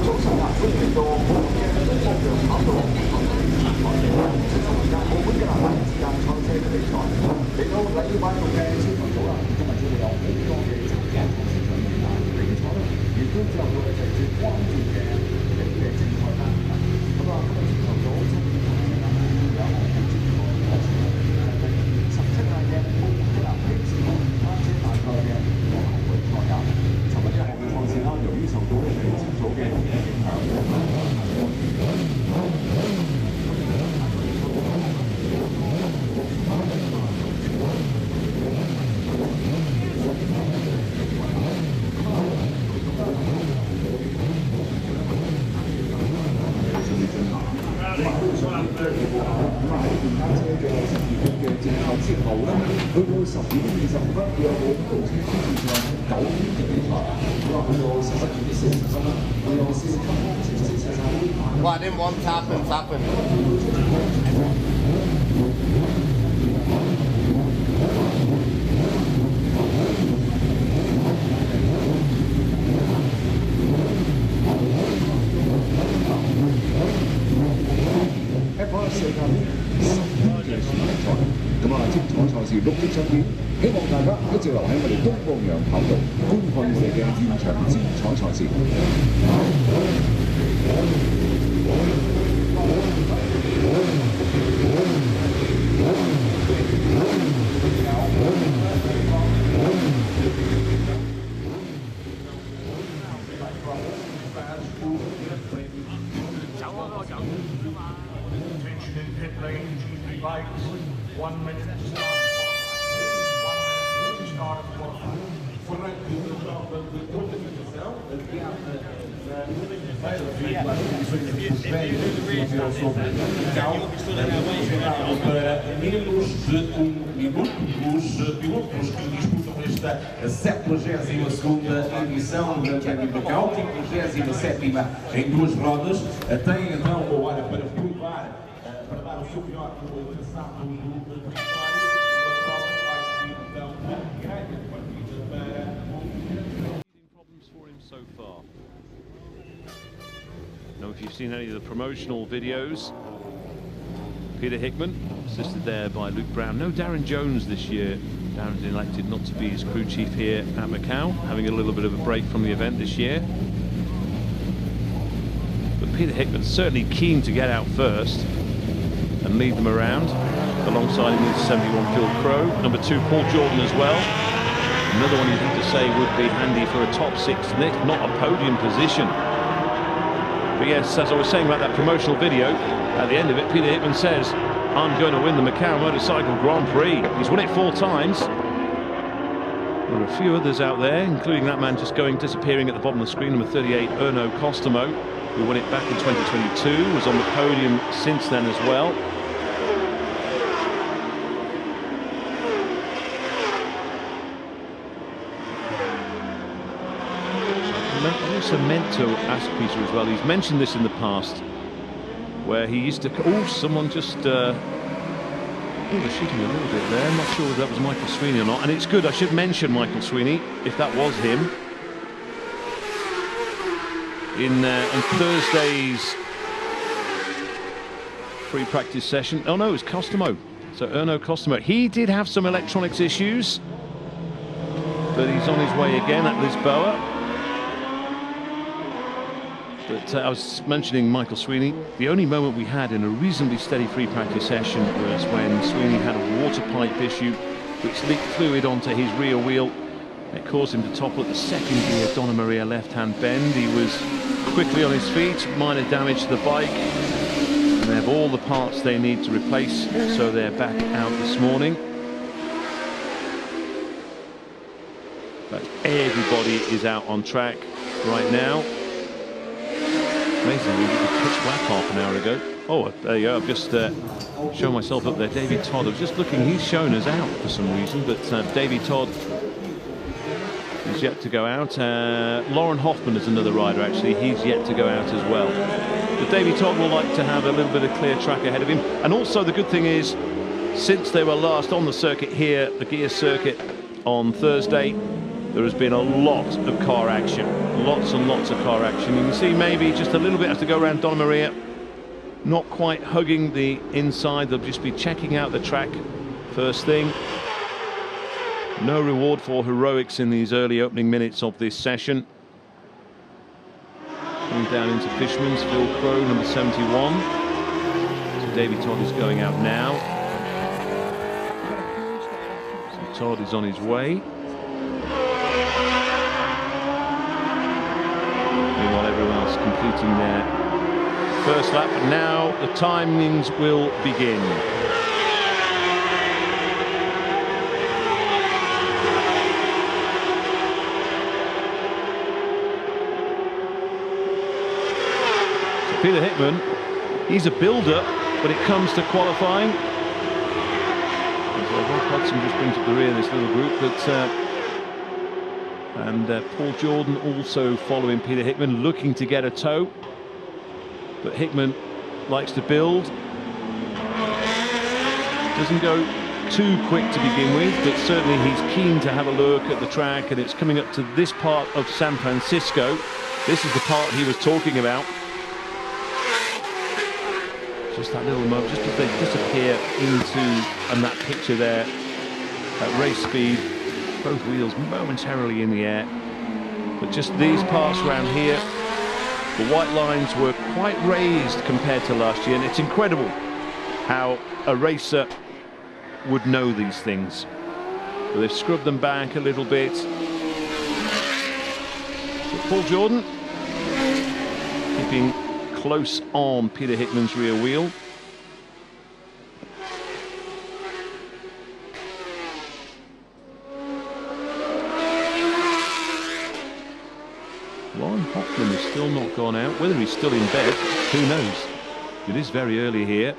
早晨啊，歡迎嚟到澳門嘅中國洋跑道澳門嘅男子間賽車嘅比賽，嚟到禮拜六嘅超級組啦，今日會有好多嘅參加賽事上面啊比賽啦，亦都之後會一齊最關注嘅正賽啦。咁啊，今日朝頭早7點鐘嘅啦，有我哋接住個賽事係17屆嘅澳門嘅男 Prix 單車大賽嘅國內比賽啊。尋日呢項賽事啦，由於受到呢個超組嘅影響。單車嘅12圈嘅正賽之後咧，去到10點25分會有個道車挑戰賽9圈嘅比賽，咁啊去到11點40分啦，會有4級方程式賽賽。Well, I didn't want to happen. F1 世界杯10圈嘅選拔賽，咁啊精彩賽事6點7點，希望大家一直留喺我哋東方洋跑道觀看我哋嘅現場精彩賽事。Os pilotos que disputam esta 72ª edição da Prix de Macau, 57ª em duas rodas, têm então uma hora para provar, para dar o seu melhor no traçado do território. Uma prova que vai ser então a grande partida para problems for him so far. Now, if you've seen any of the promotional videos, Peter Hickman, assisted there by Luke Brown. No Darren Jones this year. Darren's elected not to be his crew chief here at Macau, having a little bit of a break from the event this year. But Peter Hickman's certainly keen to get out first and lead them around. Alongside him is 71 Phil Crow, number 2 Paul Jordan as well. Another one you'd have to say would be handy for a top 6, Nick, not a podium position. But yes, as I was saying about that promotional video, at the end of it, Peter Hickman says, I'm going to win the Macau Motorcycle Grand Prix. He's won it 4 times. There are a few others out there, including that man just disappearing at the bottom of the screen, number 38, Erno Costomo, who won it back in 2022, was on the podium since then as well. I also meant to ask Peter as well, he's mentioned this in the past, where he used to... Oh, someone just... they're shooting a little bit there. I'm not sure whether that was Michael Sweeney or not. And it's good, I should mention Michael Sweeney, if that was him. On Thursday's free practice session... Oh no, it was Costomo. So Erno Costomo. He did have some electronics issues, but he's on his way again at Lisboa. But I was mentioning Michael Sweeney. The only moment we had in a reasonably steady free practice session was when Sweeney had a water pipe issue which leaked fluid onto his rear wheel. It caused him to topple at the second gear Donna Maria left-hand bend. He was quickly on his feet, minor damage to the bike, and they have all the parts they need to replace, so they're back out this morning. But everybody is out on track right now. Amazingly, it was pitch black half an hour ago. Oh, there you go. I've just shown myself up there. Davey Todd. I was just looking. He's shown us out for some reason, but Davey Todd is yet to go out. Lauren Hoffman is another rider, actually. He's yet to go out as well. But Davey Todd will like to have a little bit of clear track ahead of him. And also the good thing is, since they were last on the circuit here, the gear circuit on Thursday, there has been a lot of car action. lots and lots of car action. You can see maybe just a little bit has to go around Donna Maria, not quite hugging the inside. They'll just be checking out the track first thing. No reward for heroics in these early opening minutes of this session. Coming down into Fishman's, Phil Crow, number 71. So Davy Todd is going out now. So Todd is on his way. Meanwhile, everyone else completing their first lap. But now the timings will begin. Peter Hickman, he's a builder when it comes to qualifying. Rob Hudson just brings up the rear of this little group, and Paul Jordan also following Peter Hickman, looking to get a tow. But Hickman likes to build. Doesn't go too quick to begin with, but certainly he's keen to have a look at the track, and it's coming up to this part of San Francisco. This is the part he was talking about. Just that little moment, just as they disappear and that picture there at race speed, both wheels momentarily in the air. But just these parts around here, the white lines were quite raised compared to last year, and it's incredible how a racer would know these things. But they've scrubbed them back a little bit. So Paul Jordan keeping close on Peter Hickman's rear wheel. Lauren Hoffman is still not gone out. Whether he's still in bed, who knows? It is very early here,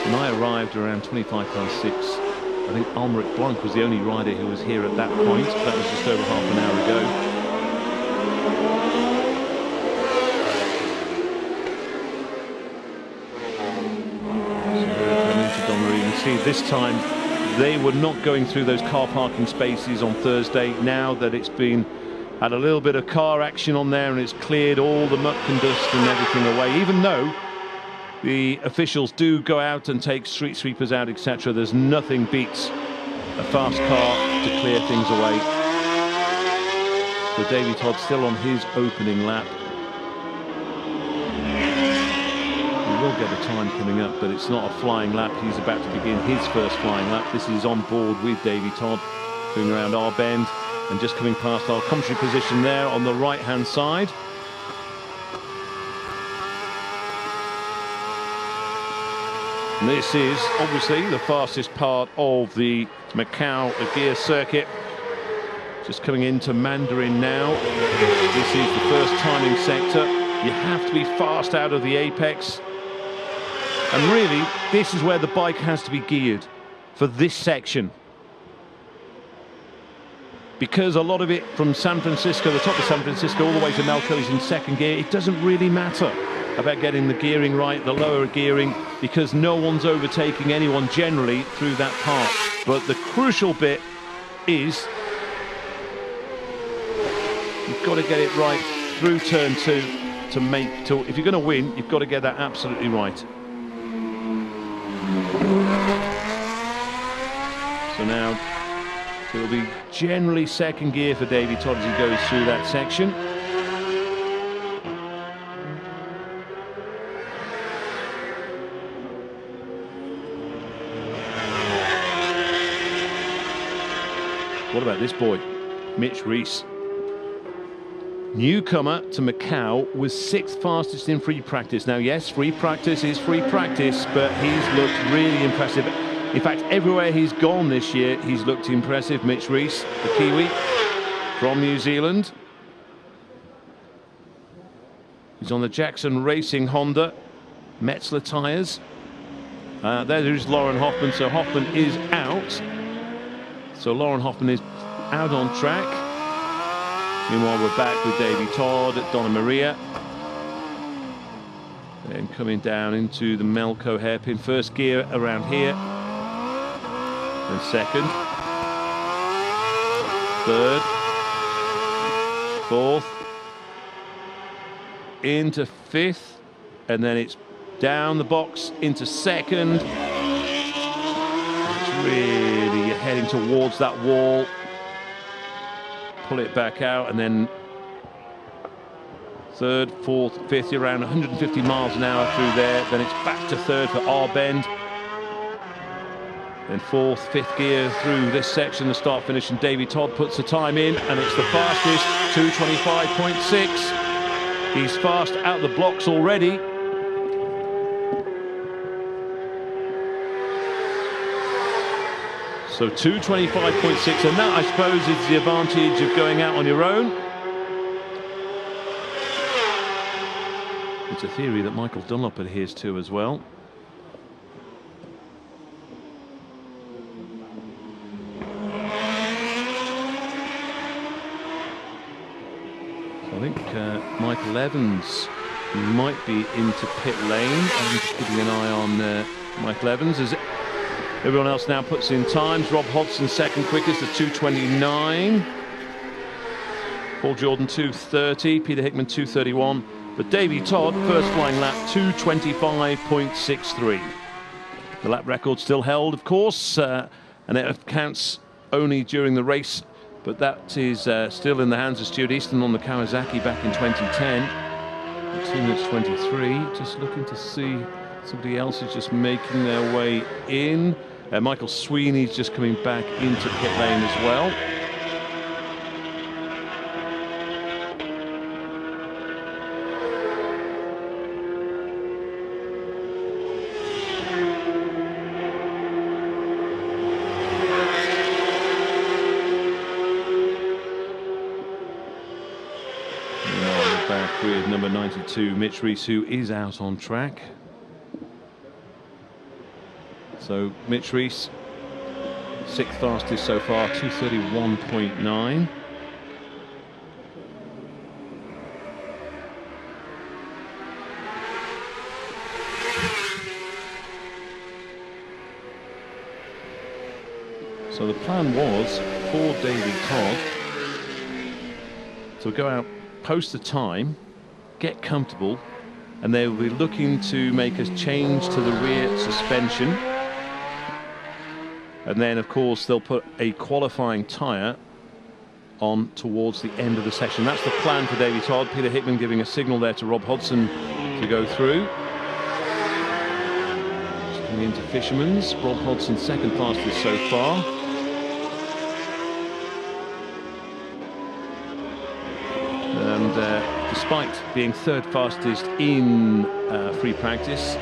and I arrived around 25 past 6. I think Almeric Blanc was the only rider who was here at that point. That was just over half an hour ago. See, this time they were not going through those car parking spaces on Thursday. Now that it's been had a little bit of car action on there and it's cleared all the muck and dust and everything away, even though the officials do go out and take street sweepers out, etc. There's nothing beats a fast car to clear things away. So Davy Todd still on his opening lap. Will get a time coming up, but it's not a flying lap. He's about to begin his first flying lap. This is on board with Davy Todd, going around our bend and just coming past our commentary position there on the right hand side. And this is obviously the fastest part of the Macau gear circuit. Just coming into Mandarin now. This is the first timing sector. You have to be fast out of the apex. And really, this is where the bike has to be geared for this section. Because a lot of it from San Francisco, the top of San Francisco, all the way to Macau is in second gear. It doesn't really matter about getting the gearing right, the lower gearing, because no one's overtaking anyone generally through that part. But the crucial bit is you've got to get it right through turn 2 if you're going to win, you've got to get that absolutely right. So now it'll be generally second gear for Davy Todd as he goes through that section. What about this boy, Mitch Reese? Newcomer to Macau, was 6th fastest in free practice. Now yes, free practice is free practice, but he's looked really impressive. In fact, everywhere he's gone this year, he's looked impressive. Mitch Reese, the Kiwi from New Zealand. He's on the Jackson Racing Honda Metzler tyres. There's Lauren Hoffman, so Hoffman is out. So Lauren Hoffman is out on track. Meanwhile, we're back with Davy Todd at Donna Maria. Then coming down into the Melco hairpin. First gear around here. Then second. Third. Fourth. into 5th, and then it's down the box into 2nd. It's really heading towards that wall. Pull it back out, and then 3rd, 4th, 5th, you're around 150 miles an hour through there. Then it's back to 3rd for R Bend. Then 4th, 5th gear through this section, the start finish, and Davy Todd puts the time in, and it's the fastest, 2:25.6. He's fast out the blocks already. So 2:25.6, and that, I suppose, is the advantage of going out on your own. It's a theory that Michael Dunlop adheres to as well. So I think Michael Evans might be into pit lane. I'm just keeping an eye on Michael Evans as everyone else now puts in times. Rob Hodgson 2nd quickest at 2:29. Paul Jordan 2:30. Peter Hickman 2:31. But Davy Todd, first flying lap, 2:25.63. The lap record still held, of course, and it counts only during the race, but that is still in the hands of Stuart Easton on the Kawasaki back in 2010. 2 minutes 23. Just looking to see somebody else is just making their way in. Michael Sweeney's just coming back into pit lane as well. With number 92, Mitch Rees, who is out on track. So Mitch Rees, 6th fastest so far, 2:31.9. So the plan was for Davy Todd to go out, post the time, get comfortable, and they will be looking to make a change to the rear suspension, and then of course they'll put a qualifying tyre on towards the end of the session. That's the plan for Davy Todd. Peter Hickman giving a signal there to Rob Hodgson to go through. Just coming into Fisherman's. Rob Hodgson 2nd fastest so far. And despite being 3rd fastest in free practice,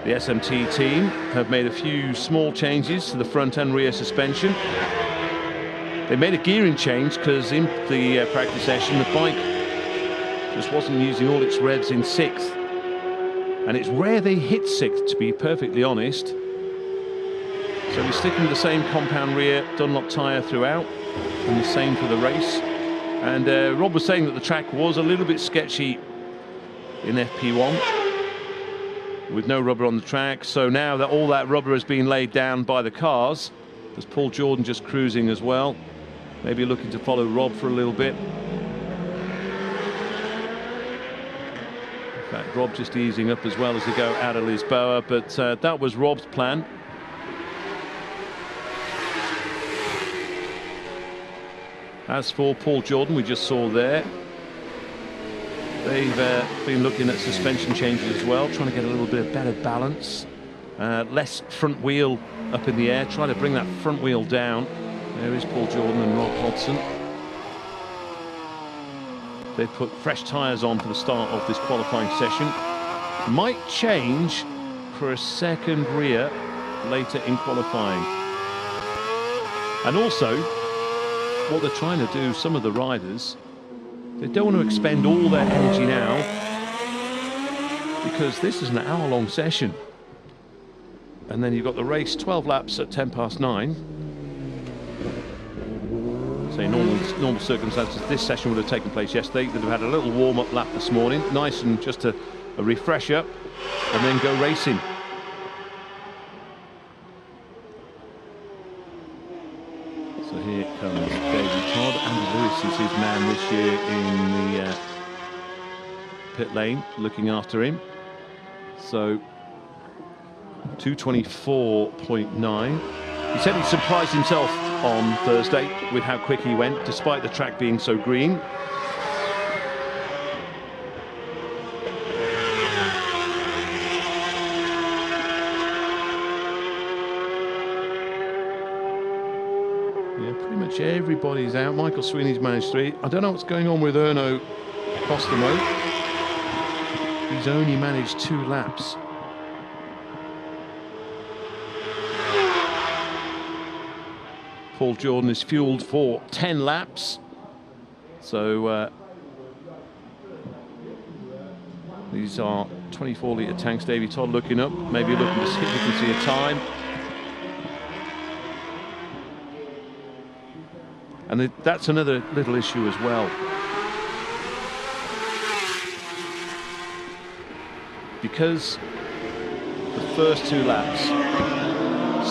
the SMT team have made a few small changes to the front and rear suspension. They made a gearing change because in the practice session the bike just wasn't using all its revs in 6th, and it's rare they hit 6th, to be perfectly honest. So we're sticking with the same compound rear Dunlop tyre throughout, and the same for the race. And Rob was saying that the track was a little bit sketchy in FP1 with no rubber on the track. So now that all that rubber has been laid down by the cars, there's Paul Jordan just cruising as well, maybe looking to follow Rob for a little bit. In fact, Rob just easing up as well as they go out of Lisboa, but that was Rob's plan. As for Paul Jordan, we just saw there, they've been looking at suspension changes as well, trying to get a little bit of better balance, less front wheel up in the air, try to bring that front wheel down. There is Paul Jordan and Rob Hodgson. They've put fresh tyres on for the start of this qualifying session. Might change for a 2nd rear later in qualifying. And also, what they're trying to do, some of the riders, they don't want to expend all their energy now, because this is an hour-long session, and then you've got the race 12 laps at 9:10. Say normal circumstances, this session would have taken place yesterday. They'd have had a little warm-up lap this morning, nice and just a refresh up, and then go racing. So here comes Davy Todd. Andy Lewis is his man this year in the pit lane, looking after him. So 2:24.9. He said he surprised himself on Thursday with how quick he went, despite the track being so green. Pretty much everybody's out. Michael Sweeney's managed 3. I don't know what's going on with Erno Costomo. He's only managed 2 laps. Paul Jordan is fueled for 10 laps. So these are 24-litre tanks. Davey Todd looking up, maybe looking to see if he can see a time. And that's another little issue as well. Because the first 2 laps,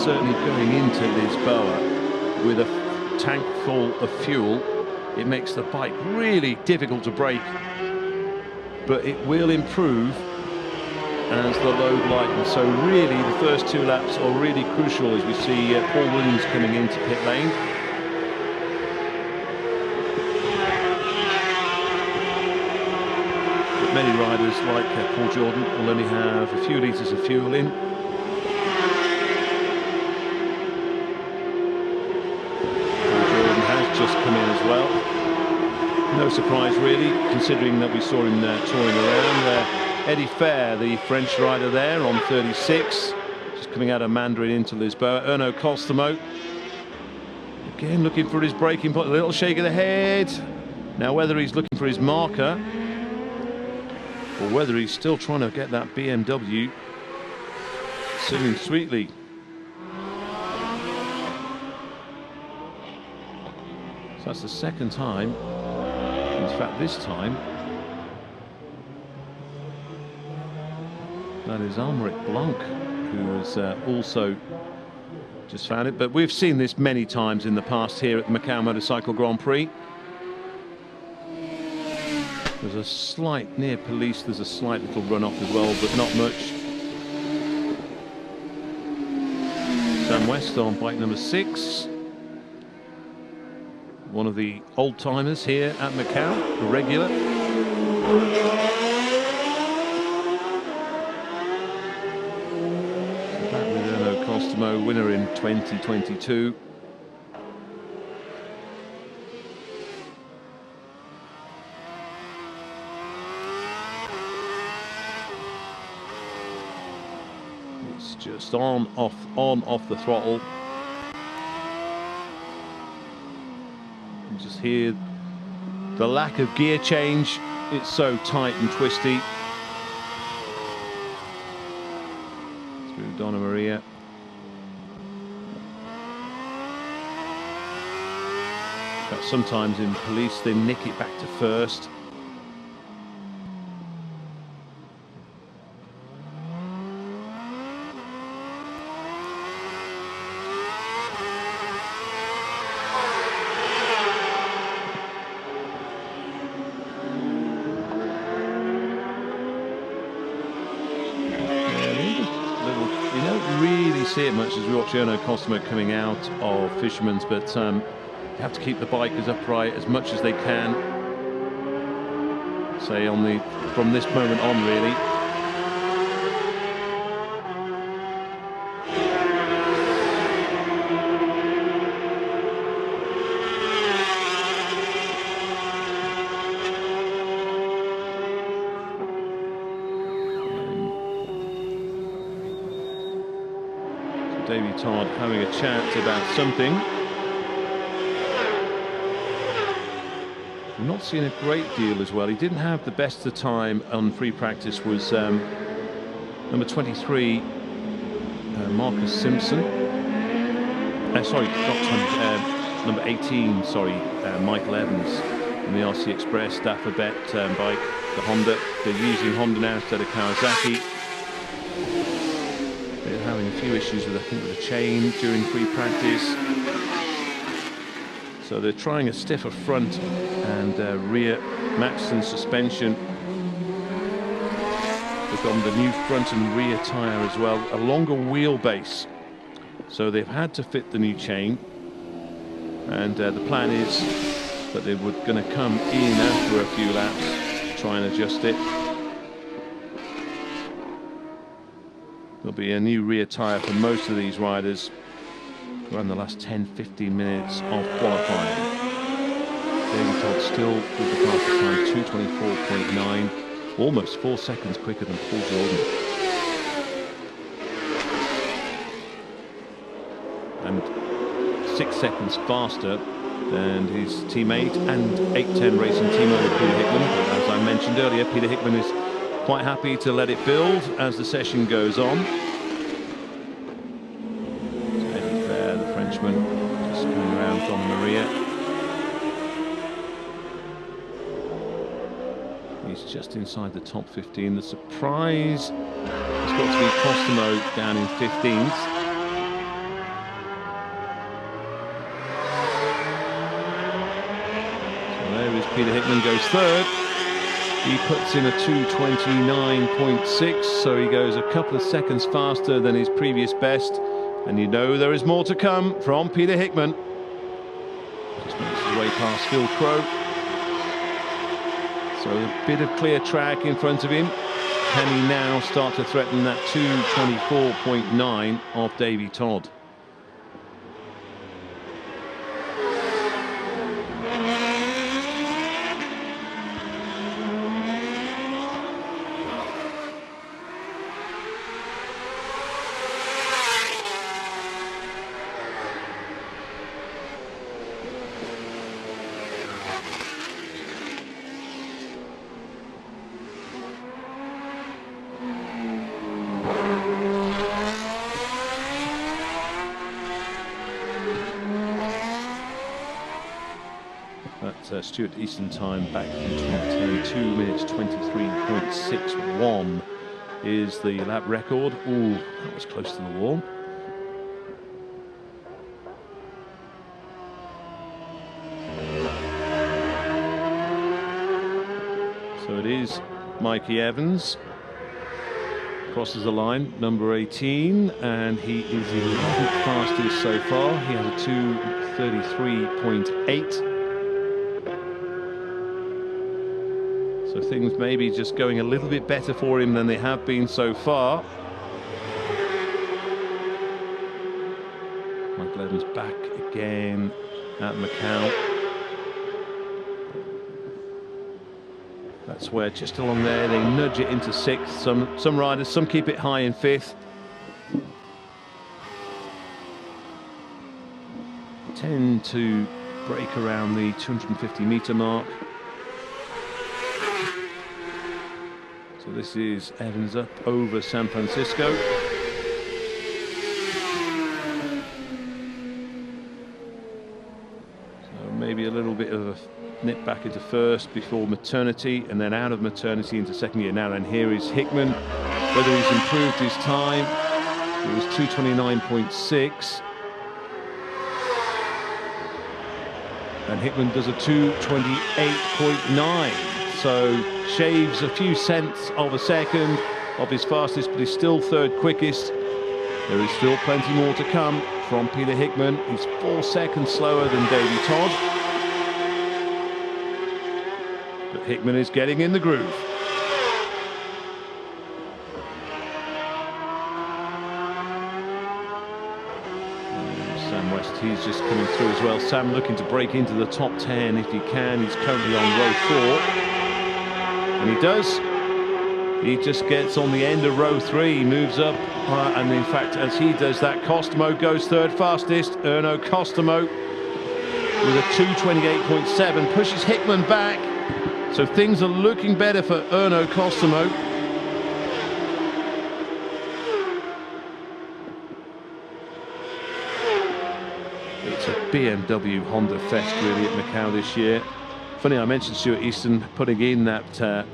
certainly going into Lisboa with a tank full of fuel, it makes the bike really difficult to brake. But it will improve as the load lightens. So really the first 2 laps are really crucial as we see Paul Williams coming into pit lane. Many riders like Paul Jordan will only have a few litres of fuel in. Paul Jordan has just come in as well. No surprise really, considering that we saw him touring around. Eddie Fair, the French rider there on 36, just coming out of Mandarin into Lisboa. Erno Costomo, again looking for his braking point, a little shake of the head. Now whether he's looking for his marker, or whether he's still trying to get that BMW singing sweetly. So that's the second time. In fact, this time, that is Almeric Blanc, who has also just found it. But we've seen this many times in the past here at the Macau Motorcycle Grand Prix. There's a slight, near police, there's a slight little run-off as well, but not much. Sam West on bike number 6. One of the old-timers here at Macau, a regular. Back with Erno Costomo, winner in 2022. Just on, off the throttle. You just hear the lack of gear change. It's so tight and twisty. Through Donna Maria. But sometimes in police they nick it back to first. See it much as we watch Erno Costomo coming out of Fisherman's, but you have to keep the bike as upright as much as they can. Say from this moment on, really. Davey Todd having a chat about something. I'm not seeing a great deal as well. He didn't have the best of time on free practice. Was number 23, Marcus Simpson. Sorry, not 20, number 18. Sorry, Michael Evans in the RC Express Dafabet bike, the Honda. They're using Honda now instead of Kawasaki. Having a few issues with, I think, with the chain during free practice. So they're trying a stiffer front and rear Maxton suspension. They've got the new front and rear tyre as well, a longer wheelbase. So they've had to fit the new chain. And the plan is that they were going to come in after a few laps, try and adjust it. There'll be a new rear tyre for most of these riders around the last 10-15 minutes of qualifying. David Todd still with the fastest time, 2:24.9, almost 4 seconds quicker than Paul Jordan. And 6 seconds faster than his teammate and 810 Racing team owner Peter Hickman. But as I mentioned earlier, Peter Hickman is quite happy to let it build as the session goes on. So Eddie Fair, the Frenchman, just coming around Don Maria. He's just inside the top 15. The surprise has got to be Costomo down in 15th. Peter Hickman goes third. He puts in a 2:29.6, so he goes a couple of seconds faster than his previous best. And you know there is more to come from Peter Hickman. Just makes his way past Phil Crowe. So a bit of clear track in front of him. Can he now start to threaten that 2:24.9 of Davy Todd? Stuart Easton time back in 2010, 2 minutes 23.61 is the lap record. Ooh, that was close to the wall. So it is Mikey Evans. Crosses the line, number 18, and he is 11th fastest so far. He has a 2:33.8. So things maybe just going a little bit better for him than they have been so far. Michael Evans back again at Macau. That's where just along there they nudge it into 6th. Some riders, some keep it high in 5th. Tend to break around the 250-meter mark. So this is Evans up over San Francisco. So maybe a little bit of a nip back into first before maternity, and then out of maternity into second gear now. And here is Hickman, whether he's improved his time. It was 2:29.6. And Hickman does a 2:28.9. So shaves a few tenths of a second of his fastest, but he's still third quickest. There is still plenty more to come from Peter Hickman. He's 4 seconds slower than Davy Todd. But Hickman is getting in the groove. Sam West, he's just coming through as well. Sam looking to break into the top 10 if he can. He's currently on row 4. And he does. He just gets on the end of row 3, moves up, and in fact, as he does that, Costomo goes third fastest. Erno Costomo with a 2:28.7 pushes Hickman back. So things are looking better for Erno Costomo. It's a BMW Honda fest really at Macau this year. Funny, I mentioned Stuart Easton putting in that,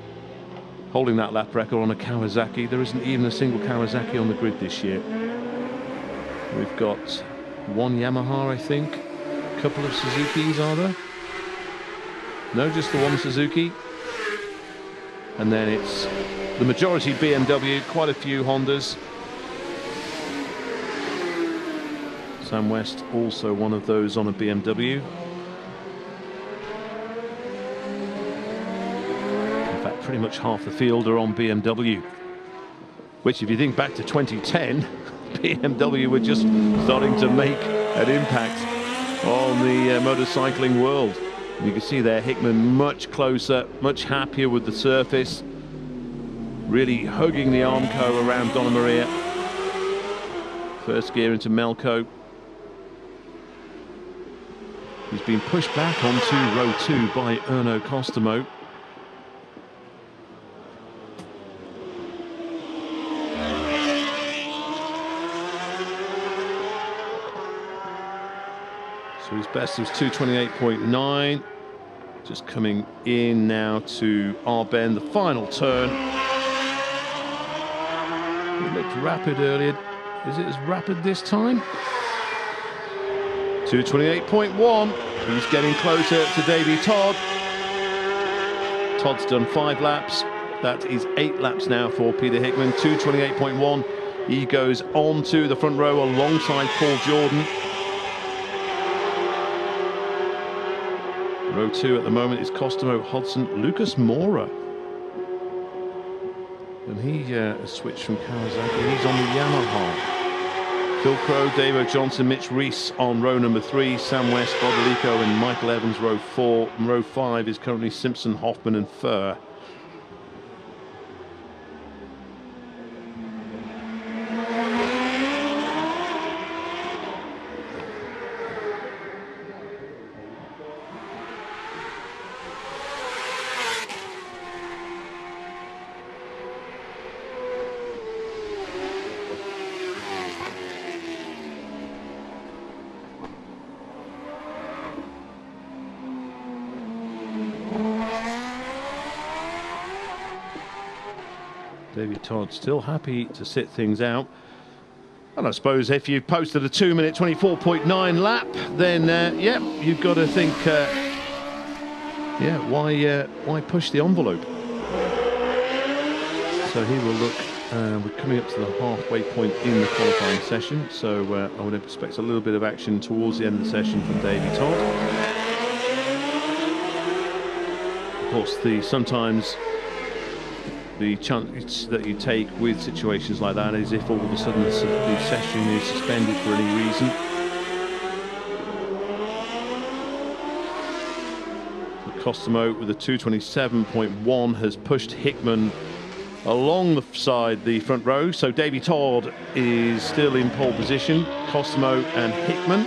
holding that lap record on a Kawasaki. There isn't even a single Kawasaki on the grid this year. We've got one Yamaha, I think. A couple of Suzukis, are there? No, just the one Suzuki. And then it's the majority BMW, quite a few Hondas. Sam West also one of those on a BMW. In fact, pretty much half the field are on BMW, which, if you think back to 2010, BMW were just starting to make an impact on the motorcycling world. You can see there Hickman much closer, much happier with the surface, really hugging the Armco around Donna Maria. First gear into Melco. He's been pushed back onto row 2 by Erno Costomo. So his best was 228.9. Just coming in now to our bend, the final turn. It looked rapid earlier. Is it as rapid this time? 228.1. He's getting closer to Davey Todd. Todd's done 5 laps. That is 8 laps now for Peter Hickman. 228.1. He goes on to the front row alongside Paul Jordan. Row 2 at the moment is Costomo, Hodson, Lucas Mora. And he has switched from Kawasaki. He's on the Yamaha. Phil Crow, Davo Johnson, Mitch Reese on row number 3, Sam West, Bodolico and Michael Evans row 4. And row 5 is currently Simpson, Hoffman and Furr. David Todd still happy to sit things out. And I suppose if you posted a 2-minute 24.9 lap, then yeah, you've got to think, yeah, why push the envelope? So he will look. We're coming up to the halfway point in the qualifying session, so I would expect a little bit of action towards the end of the session from Davey Todd. Of course, sometimes the chance that you take with situations like that is if all of a sudden the session is suspended for any reason. Costomo with a 227.1 has pushed Hickman along the side, the front row. So Davey Todd is still in pole position, Costomo and Hickman.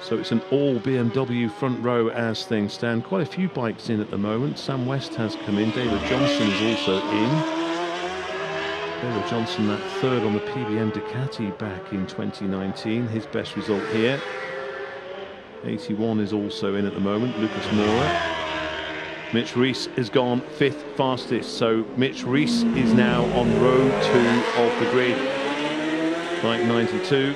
So it's an all BMW front row as things stand. Quite a few bikes in at the moment. Sam West has come in. David Johnson is also in. David Johnson, that third on the PBM Ducati back in 2019. His best result here. 81 is also in at the moment. Lucas Mora. Mitch Reese has gone 5th fastest. So Mitch Reese is now on row 2 of the grid. Bike 92.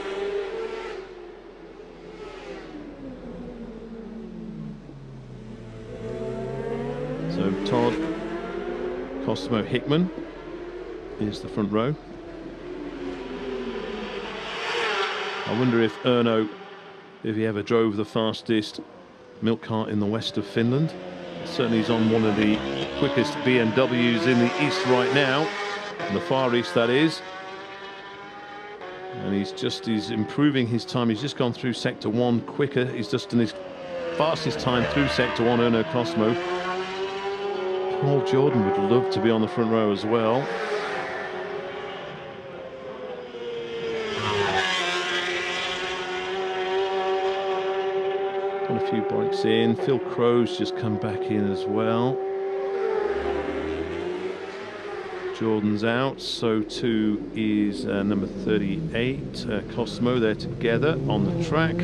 So Todd, Costomo, Hickman is the front row. I wonder if Erno, if he ever drove the fastest milk cart in the west of Finland. Certainly he's on one of the quickest BMWs in the east right now, in the far east that is. And he's improving his time. He's just gone through sector 1 quicker. He's just done his fastest time through sector 1, Erno Costomo. Paul Jordan would love to be on the front row as well. Got a few bikes in. Phil Crow's just come back in as well. Jordan's out, so too is number 38, Costomo. They're together on the track.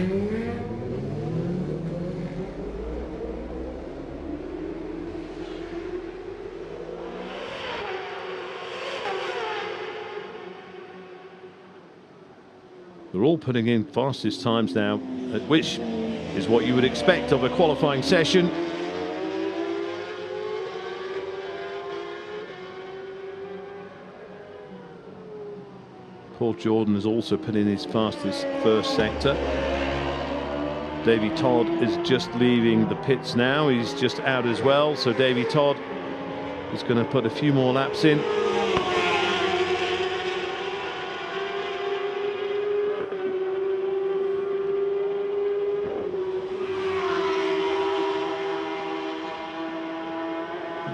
They're all putting in fastest times now, which is what you would expect of a qualifying session. Paul Jordan has also put in his fastest first sector. Davy Todd is just leaving the pits now. He's just out as well. So Davy Todd is going to put a few more laps in.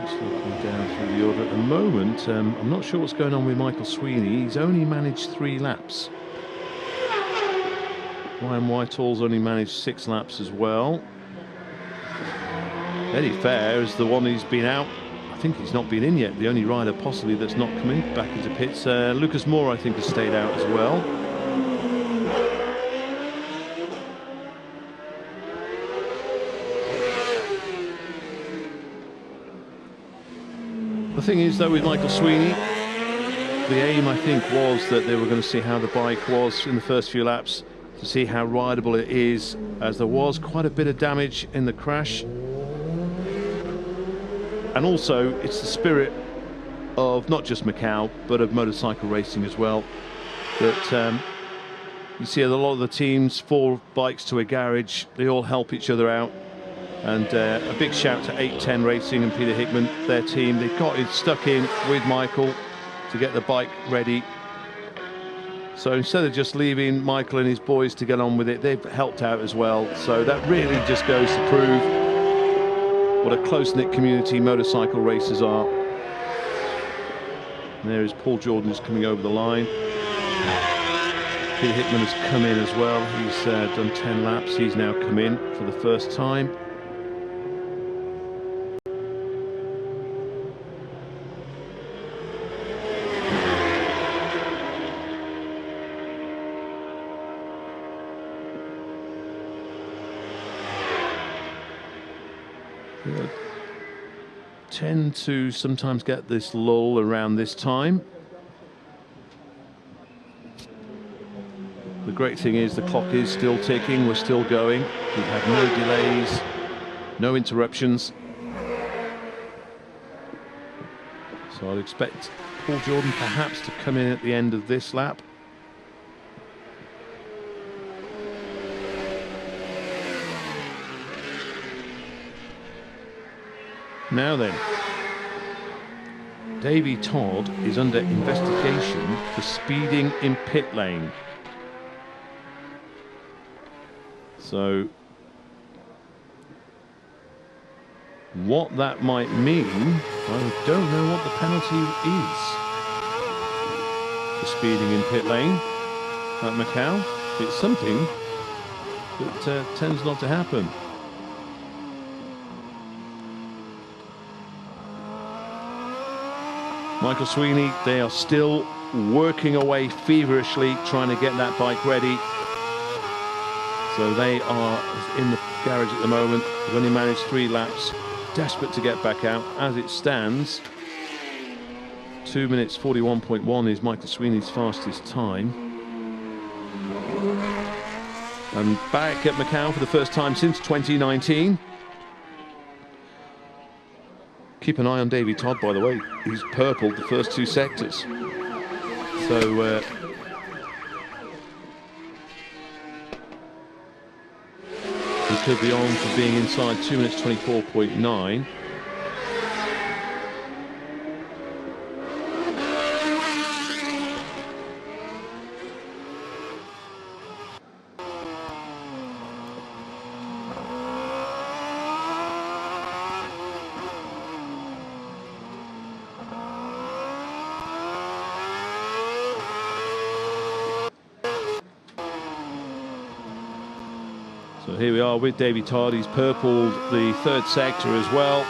Just looking down through the order at the moment. I'm not sure what's going on with Michael Sweeney. He's only managed 3 laps. Ryan Whitehall's only managed 6 laps as well. Eddie Fair is the one who's been out. I think he's not been in yet. The only rider possibly that's not coming back into pits. Lucas Moore, I think, has stayed out as well. The thing is, though, with Michael Sweeney, the aim, I think, was that they were going to see how the bike was in the first few laps, to see how rideable it is, as there was quite a bit of damage in the crash. And also, it's the spirit of not just Macau, but of motorcycle racing as well, that you see a lot of the teams, 4 bikes to a garage, they all help each other out. And a big shout to 810 Racing and Peter Hickman, their team. They got it stuck in with Michael to get the bike ready. So instead of just leaving Michael and his boys to get on with it, they've helped out as well. So that really just goes to prove what a close-knit community motorcycle racers are. And there is Paul Jordan just coming over the line. Peter Hickman has come in as well. He's done 10 laps. He's now come in for the first time. Tend to sometimes get this lull around this time. The great thing is the clock is still ticking, we're still going. We've had no delays, no interruptions. So I'd expect Paul Jordan perhaps to come in at the end of this lap. Now then, Davy Todd is under investigation for speeding in pit lane. So, what that might mean, I don't know what the penalty is for speeding in pit lane at Macau. It's something that tends not to happen. Michael Sweeney, they are still working away feverishly, trying to get that bike ready. So they are in the garage at the moment. They've only managed 3 laps, desperate to get back out. As it stands, 2 minutes 41.1 is Michael Sweeney's fastest time. And back at Macau for the first time since 2019. Keep an eye on Davy Todd, by the way. He's purpled the first 2 sectors. So he could be on for being inside 2 minutes 24.9. So here we are with Davy Todd. He's purpled the 3rd sector as well.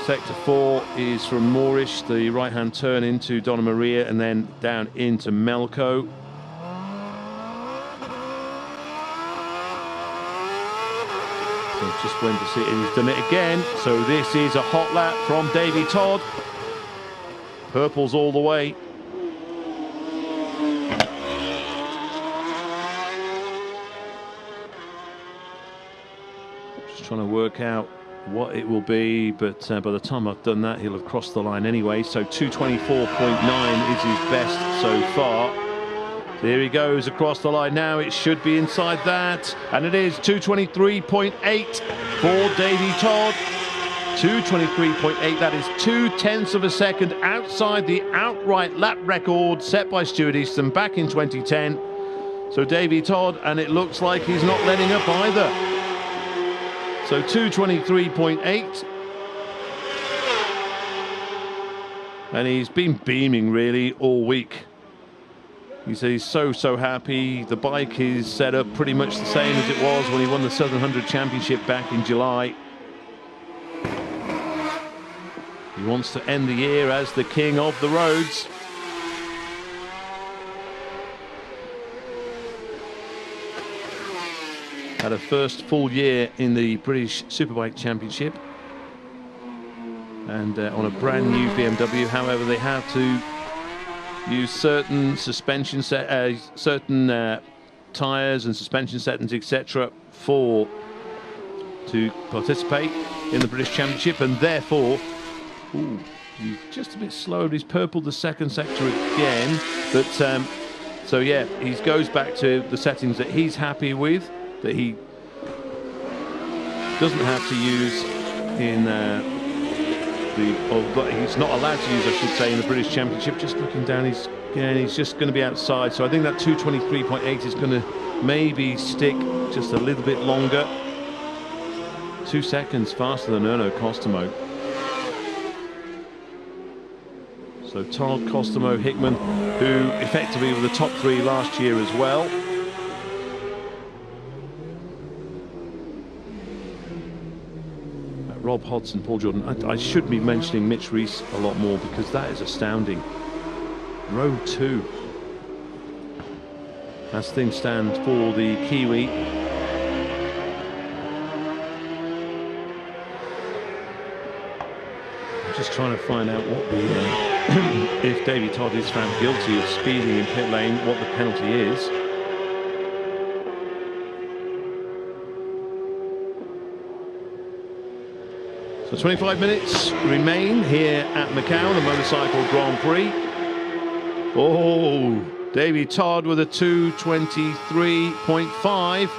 Sector 4 is from Moorish, the right-hand turn into Donna Maria and then down into Melco. So just went to see it, and he's done it again. So this is a hot lap from Davy Todd. Purple's all the way. Trying to work out what it will be, but by the time I've done that, he'll have crossed the line anyway. So 2:24.9 is his best so far. There he goes across the line now. It should be inside that. And it is 2:23.8 for Davy Todd. 2:23.8. That is 0.2 of a second outside the outright lap record set by Stuart Easton back in 2010. So Davy Todd, and it looks like he's not letting up either. So 2:23.8. And he's been beaming really all week. He says he's so happy. The bike is set up pretty much the same as it was when he won the Southern 100 Championship back in July. He wants to end the year as the king of the roads. Had a first full year in the British Superbike Championship. And on a brand new BMW. However, they have to use certain suspension tyres and suspension settings, etc., to participate in the British Championship, and therefore, he's just a bit slow. He's purpled the second sector again, but so yeah, he goes back to the settings that he's happy with, that he doesn't have to use in but he's not allowed to use, I should say, in the British Championship. Just looking down, he's just going to be outside. So I think that 2:23.8 is going to maybe stick just a little bit longer. 2 seconds faster than Erno Costomo. So Todd, Costomo, Hickman, who effectively were the top 3 last year as well. Rob Hodson, Paul Jordan. I should be mentioning Mitch Rees a lot more because that is astounding. Row 2. As things stand for the Kiwi. I'm just trying to find out what the if Davy Todd is found guilty of speeding in pit lane, what the penalty is. So 25 minutes remain here at Macau, the Motorcycle Grand Prix. Oh, Davy Todd with a 2:23.5.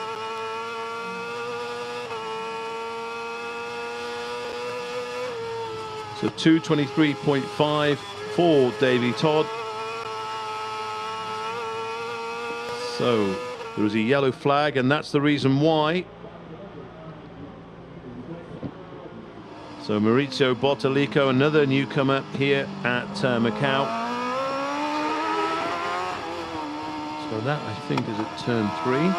So 2:23.5 for Davy Todd. So there was a yellow flag, and that's the reason why. So Maurizio Bottalico, another newcomer here at Macau. So that, I think, is at turn 3.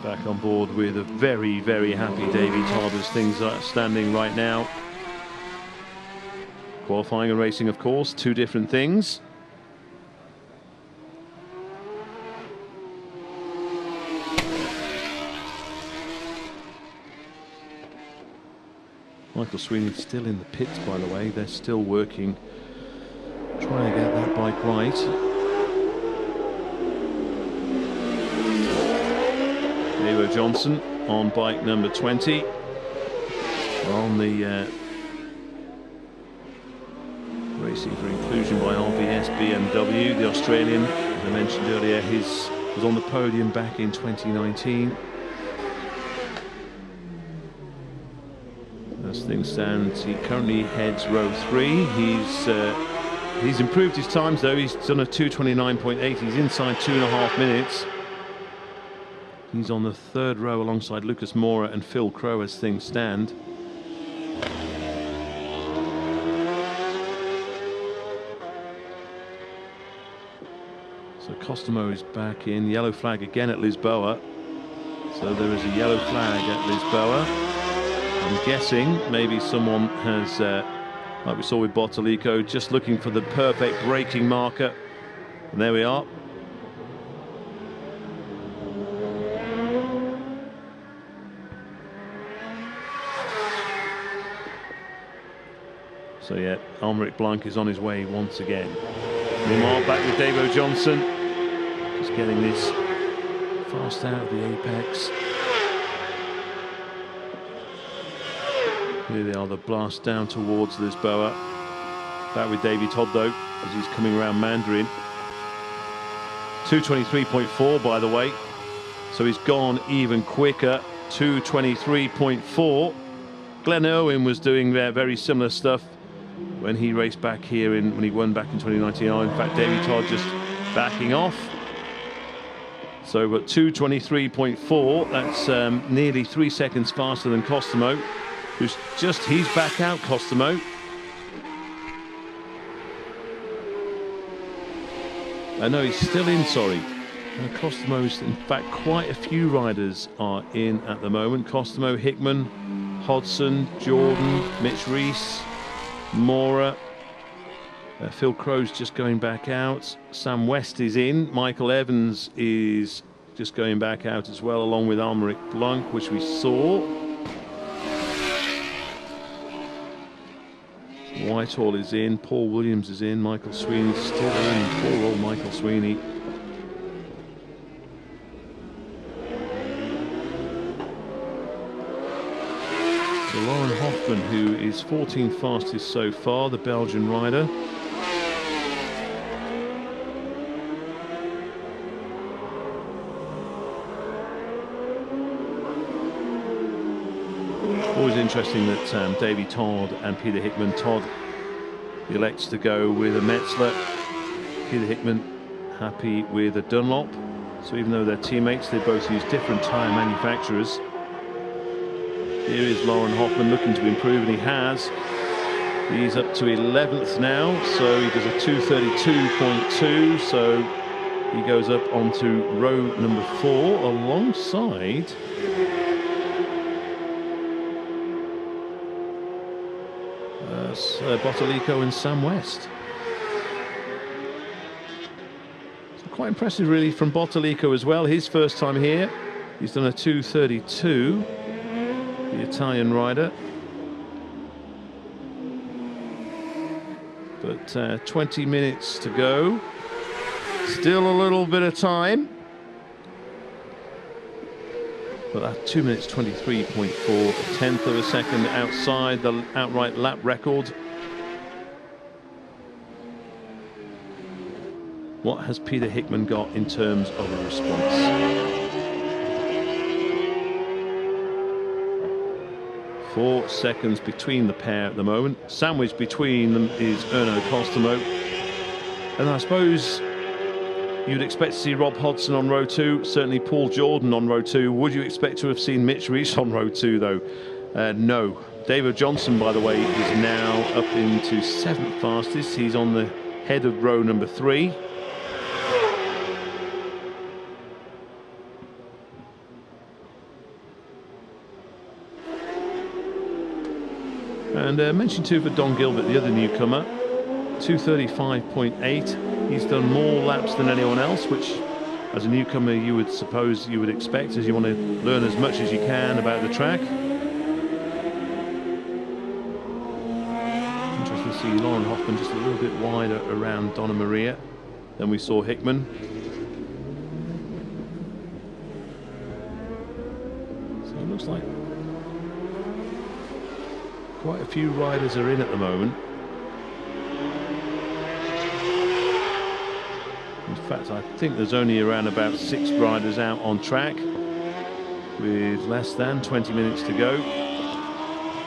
Back on board with a very happy Davy Todd as things are standing right now. Qualifying and racing, of course, 2 different things. Michael Sweeney's still in the pits, by the way. They're still working, trying to get that bike right. Evo Johnson on bike number 20. On the Racing for Inclusion by RBS BMW, the Australian, as I mentioned earlier, was on the podium back in 2019. As things stand, he currently heads row 3. He's improved his times though. He's done a 2:29.8. He's inside 2.5 minutes. He's on the 3rd row alongside Lucas Mora and Phil Crow as things stand. So Costomo is back in. Yellow flag again at Lisboa. So there is a yellow flag at Lisboa. I'm guessing maybe someone has, like we saw with Bottalico, just looking for the perfect braking marker. And there we are. So yeah, Almeric Blanc is on his way once again. Meanwhile, back with Davo Johnson, just getting this fast out of the apex. Here they are, the blast down towards Lisboa. Back with Davy Todd though, as he's coming around Mandarin. 2:23.4 by the way, so he's gone even quicker. 2:23.4. Glenn Irwin was doing very similar stuff when he raced back here when he won back in 2019. In fact, Davy Todd just backing off. So but 2:23.4, that's nearly 3 seconds faster than Costomo, who's he's back out, Costomo. No, he's still in, sorry. Costomo's, in fact, quite a few riders are in at the moment. Costomo, Hickman, Hodson, Jordan, Mitch Reese, Mora. Phil Crow's just going back out. Sam West is in. Michael Evans is just going back out as well, along with Almeric Blanc, which we saw. Whitehall is in. Paul Williams is in. Michael Sweeney's still in. Poor old Michael Sweeney. So Lauren Hoffman, who is 14th fastest so far, the Belgian rider. Always interesting that Davy Todd and Peter Hickman, Todd elects to go with a Metzler. Peter Hickman happy with a Dunlop. So even though they're teammates, they both use different tyre manufacturers. Here is Lauren Hoffman looking to improve, and he has. He's up to 11th now, so he does a 2:32.2, so he goes up onto row number 4 alongside Bottolico and Sam West. So quite impressive really from Bottolico as well. His first time here, he's done a 2:32, the Italian rider. But 20 minutes to go. Still a little bit of time. But that 2 minutes 23.4, a tenth of a second outside the outright lap record. What has Peter Hickman got in terms of a response? Four seconds between the pair at the moment. Sandwiched between them is Erno Costomo. And I suppose you'd expect to see Rob Hodson on row 2, certainly Paul Jordan on row 2. Would you expect to have seen Mitch Reese on row 2 though? No. David Johnson, by the way, is now up into 7th fastest. He's on the head of row number 3. And mention too for Don Gilbert, the other newcomer, 2:35.8. He's done more laps than anyone else, which as a newcomer you would suppose you would expect, as you want to learn as much as you can about the track. Interesting to see Lauren Hoffman just a little bit wider around Donna Maria than we saw Hickman. So it looks like quite a few riders are in at the moment. In fact, I think there's only around about 6 riders out on track with less than 20 minutes to go.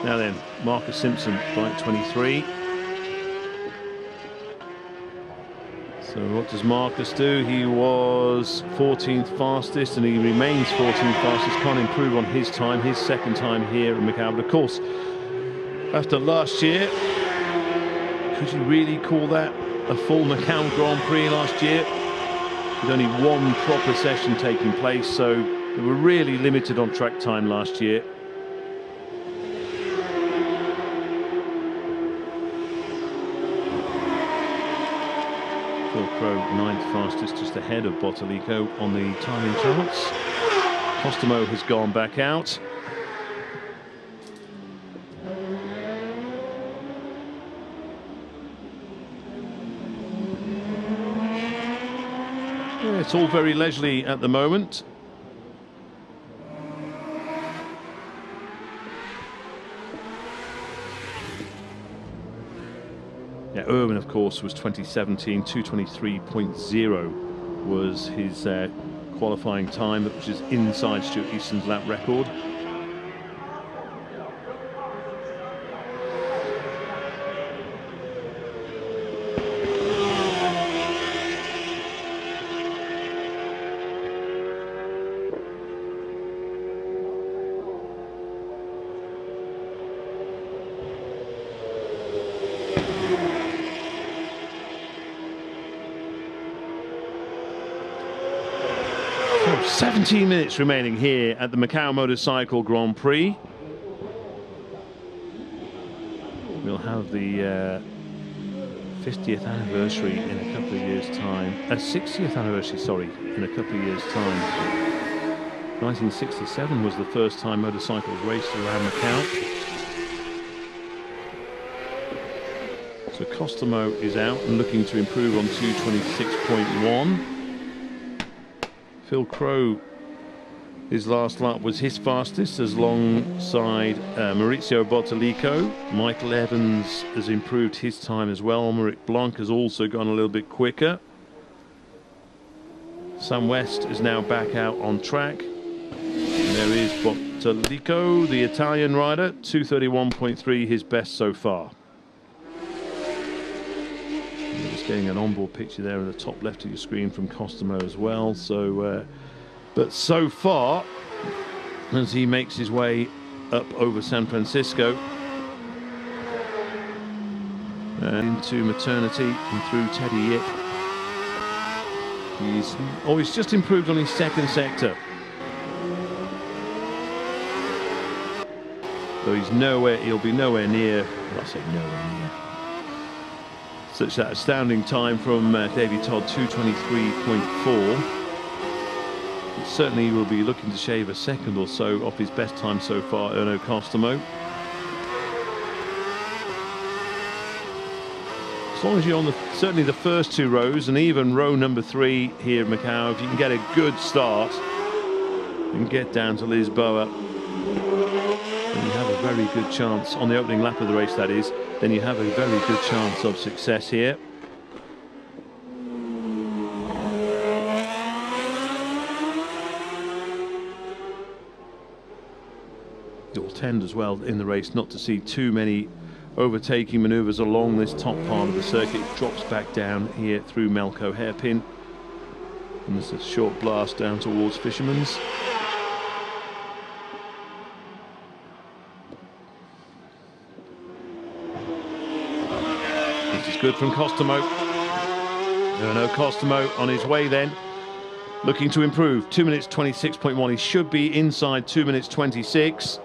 Now then, Marcus Simpson, bike 23. So what does Marcus do? He was 14th fastest and he remains 14th fastest. Can't improve on his time, his second time here at Macau. But of course, after last year, could you really call that a full Macau Grand Prix last year? With only one proper session taking place, so they were really limited on track time last year. Phil Crow, 9th fastest, just ahead of Bottolico on the timing charts. Costomo has gone back out. It's all very leisurely at the moment. Irwin, of course, was 2017, 2:23.0 was his qualifying time, which is inside Stuart Easton's lap record. So 17 minutes remaining here at the Macau Motorcycle Grand Prix. We'll have the 50th anniversary in a couple of years' time. 60th anniversary, sorry, in a couple of years' time. 1967 was the first time motorcycles raced around Macau. So Costomo is out and looking to improve on 2:26.1. Phil Crowe, his last lap was his fastest, as alongside Maurizio Bottalico. Michael Evans has improved his time as well. Mauric Blanc has also gone a little bit quicker. Sam West is now back out on track. And there is Bottalico, the Italian rider, 2:31.3, his best so far. Just getting an onboard picture there in the top left of your screen from Costomo as well. So, but so far, as he makes his way up over San Francisco and into maternity and through Teddy Yip, he's just improved on his second sector. So he'll be nowhere near, well, I say nowhere near, such that astounding time from Davy Todd, 2:23.4. Certainly will be looking to shave a second or so off his best time so far, Erno Costomo. As long as you're on certainly the first two rows, and even row number 3 here at Macau, if you can get a good start and get down to Lisboa, then you have a very good chance, on the opening lap of the race that is, then you have a very good chance of success here. You'll tend as well in the race not to see too many overtaking manoeuvres along this top part of the circuit. It drops back down here through Melco Hairpin, and there's a short blast down towards Fisherman's. This is good from Costomo. No, Costomo on his way then, looking to improve. 2:26.1. He should be inside 2:26.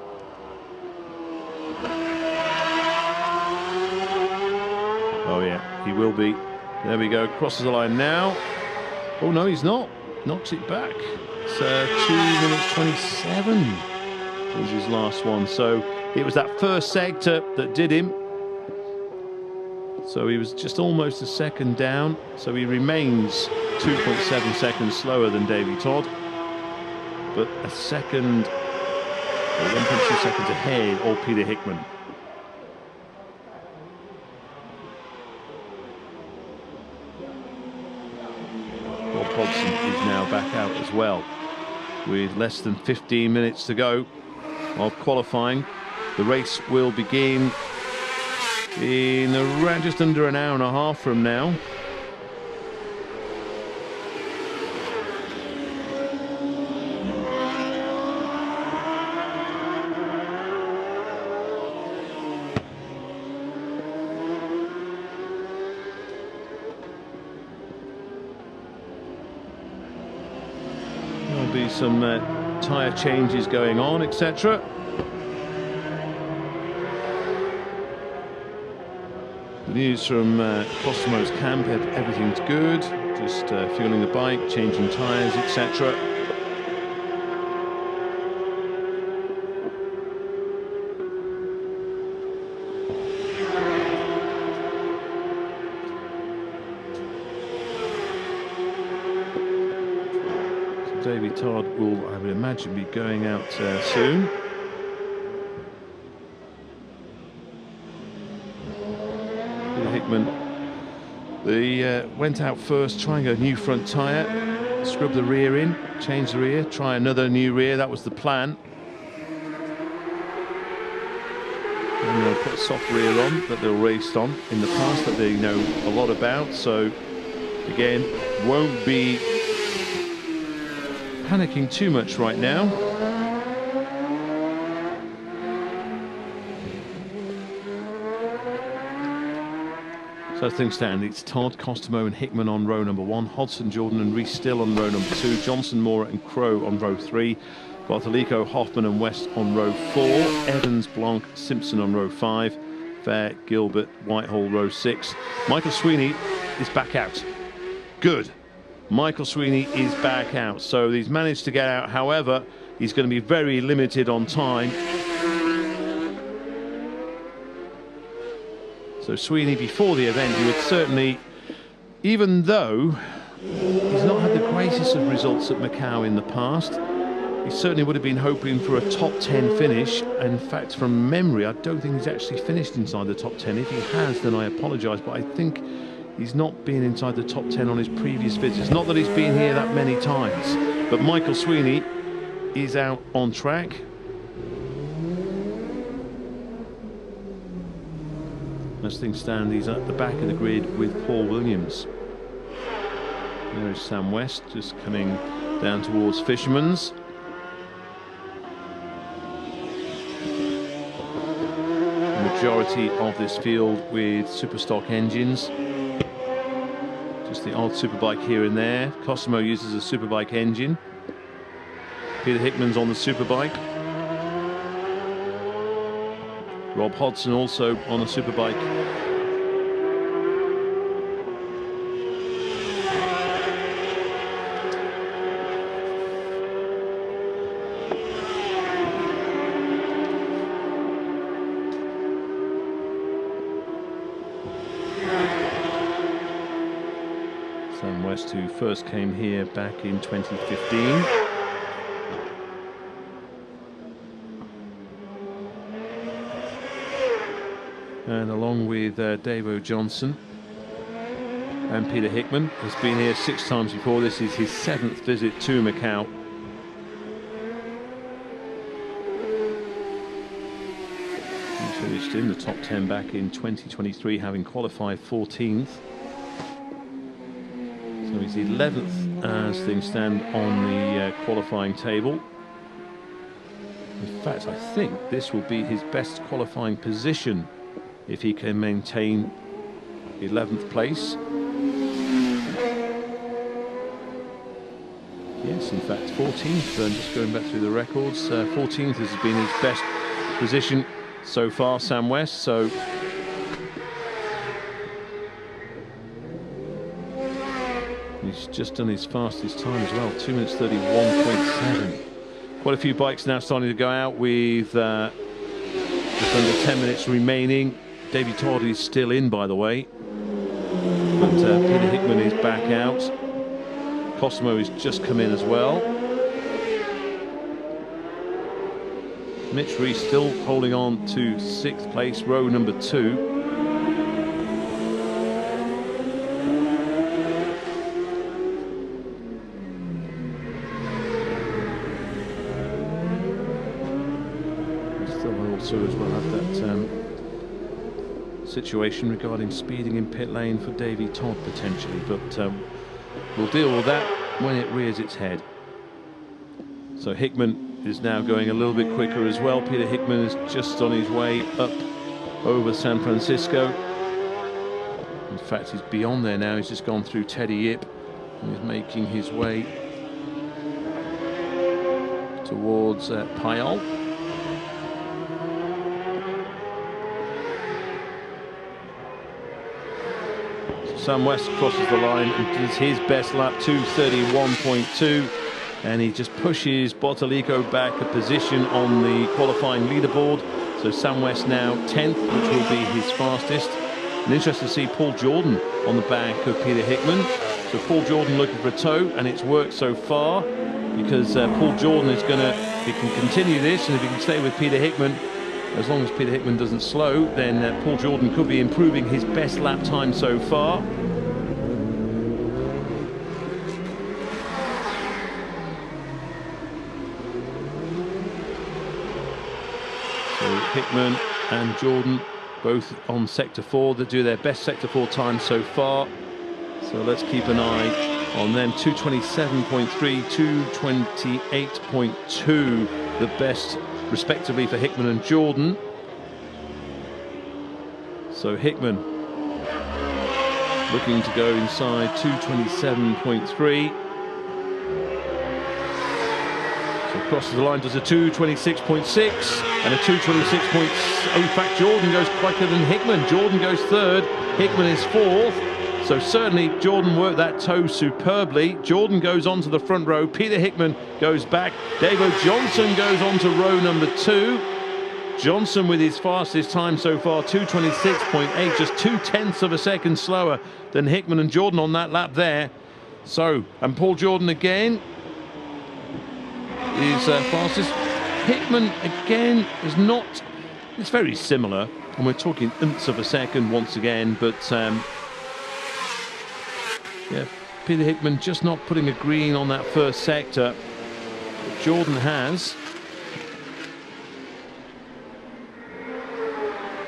Oh yeah, he will be. There we go, crosses the line now. Oh no, he's not. Knocks it back. It's 2:27 was his last one. So it was that first sector that did him. So he was just almost a second down. So he remains 2.7 seconds slower than Davy Todd, but a second, or 1.2 seconds ahead of Peter Hickman. Rob Hodgson is now back out as well, with less than 15 minutes to go of qualifying. The race will begin in around just under an hour and a half from now. There'll be some tyre changes going on, etc. The news from Costomo's camp, everything's good, just fueling the bike, changing tyres, etc. So Davy Todd will, I would imagine, be going out soon. Hickman They went out first, trying a new front tyre, scrub the rear in, change the rear, try another new rear. That was the plan. And they'll put a soft rear on that they've raced on in the past that they know a lot about. So again, won't be panicking too much right now. So as things stand, it's Todd, Costomo and Hickman on row number 1, Hodson, Jordan and Rees Still on row number 2, Johnson, Moore and Crow on row 3, Bartolico, Hoffman and West on row 4, Evans, Blanc, Simpson on row 5, Fair, Gilbert, Whitehall row 6. Michael Sweeney is back out. Good. Michael Sweeney is back out. So he's managed to get out. However, he's going to be very limited on time. So Sweeney, before the event, he would certainly, even though he's not had the greatest of results at Macau in the past, he certainly would have been hoping for a top 10 finish. In fact, from memory, I don't think he's actually finished inside the top 10. If he has, then I apologise, but I think he's not been inside the top 10 on his previous visits. Not that he's been here that many times, but Michael Sweeney is out on track. As things stand, he's at the back of the grid with Paul Williams. There's Sam West just coming down towards Fisherman's. The majority of this field with Superstock engines. Just the odd Superbike here and there. Cosimo uses a Superbike engine. Peter Hickman's on the Superbike. Rob Hodson also on a Superbike. Sam West, who first came here back in 2015. And along with Davo Johnson and Peter Hickman, has been here 6 times before. This is his 7th visit to Macau. He finished in the top 10 back in 2023, having qualified 14th. So he's 11th as things stand on the qualifying table. In fact, I think this will be his best qualifying position if he can maintain 11th place. Yes, in fact 14th, just going back through the records, 14th has been his best position so far, Sam West. So he's just done his fastest time as well, 2 minutes 31.7. Quite a few bikes now starting to go out with just under 10 minutes remaining. Davey Todd is still in, by the way, but Peter Hickman is back out. Cosimo has just come in as well. Mitch Rees still holding on to 6th place, row number 2. Still also as well have that situation regarding speeding in pit lane for Davey Todd potentially, but we'll deal with that when it rears its head. So Hickman is now going a little bit quicker as well. Peter Hickman is just on his way up over San Francisco. In fact, he's beyond there now. He's just gone through Teddy Yip and is making his way towards Payol. Sam West crosses the line and does his best lap, 2:31.2, and he just pushes Bartolico back a position on the qualifying leaderboard. So Sam West now 10th, which will be his fastest. And interesting to see Paul Jordan on the back of Peter Hickman. So Paul Jordan looking for a tow, and it's worked so far, because Paul Jordan is going to, if he can continue this and if he can stay with Peter Hickman, as long as Peter Hickman doesn't slow, then Paul Jordan could be improving his best lap time so far. Hickman and Jordan both on sector 4. They do their best sector 4 time so far. So let's keep an eye on them. 227.3, 228.2, the best respectively for Hickman and Jordan. So Hickman looking to go inside 227.3. So crosses the line, does a 226.6 and a 226. In fact, Jordan goes quicker than Hickman. Jordan goes third, Hickman is fourth. So certainly Jordan worked that toe superbly. Jordan goes on to the front row. Peter Hickman goes back. David Johnson goes on to row number 2. Johnson with his fastest time so far, 226.8, just 0.2 of a second slower than Hickman and Jordan on that lap there. So, and Paul Jordan again is fastest. Hickman again is not, it's very similar, and we're talking nths of a second once again, but yeah, Peter Hickman just not putting a green on that first sector. Jordan has.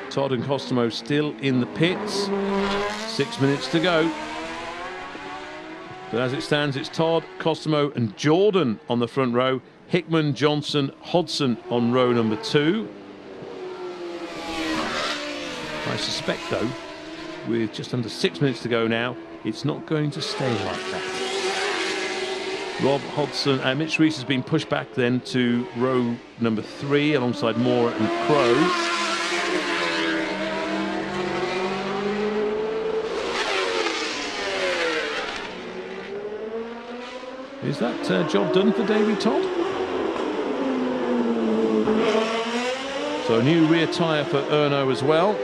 Todd and Costomo still in the pits. 6 minutes to go. But as it stands, it's Todd, Costomo and Jordan on the front row. Hickman, Johnson, Hodson on row number 2. I suspect, though, with just under 6 minutes to go now, it's not going to stay like that. Rob Hodson, Mitch Reese has been pushed back then to row number 3 alongside Moore and Crow. Is that job done for Davy Todd? So a new rear tyre for Erno as well.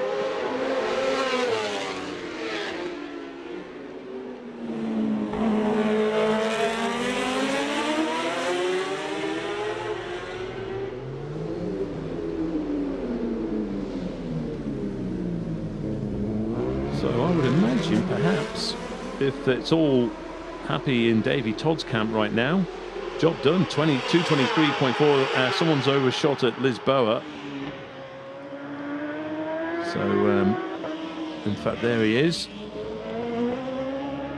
So I would imagine perhaps if it's all happy in Davy Todd's camp right now, job done. 223.4. Someone's overshot at Lisboa. So in fact there he is.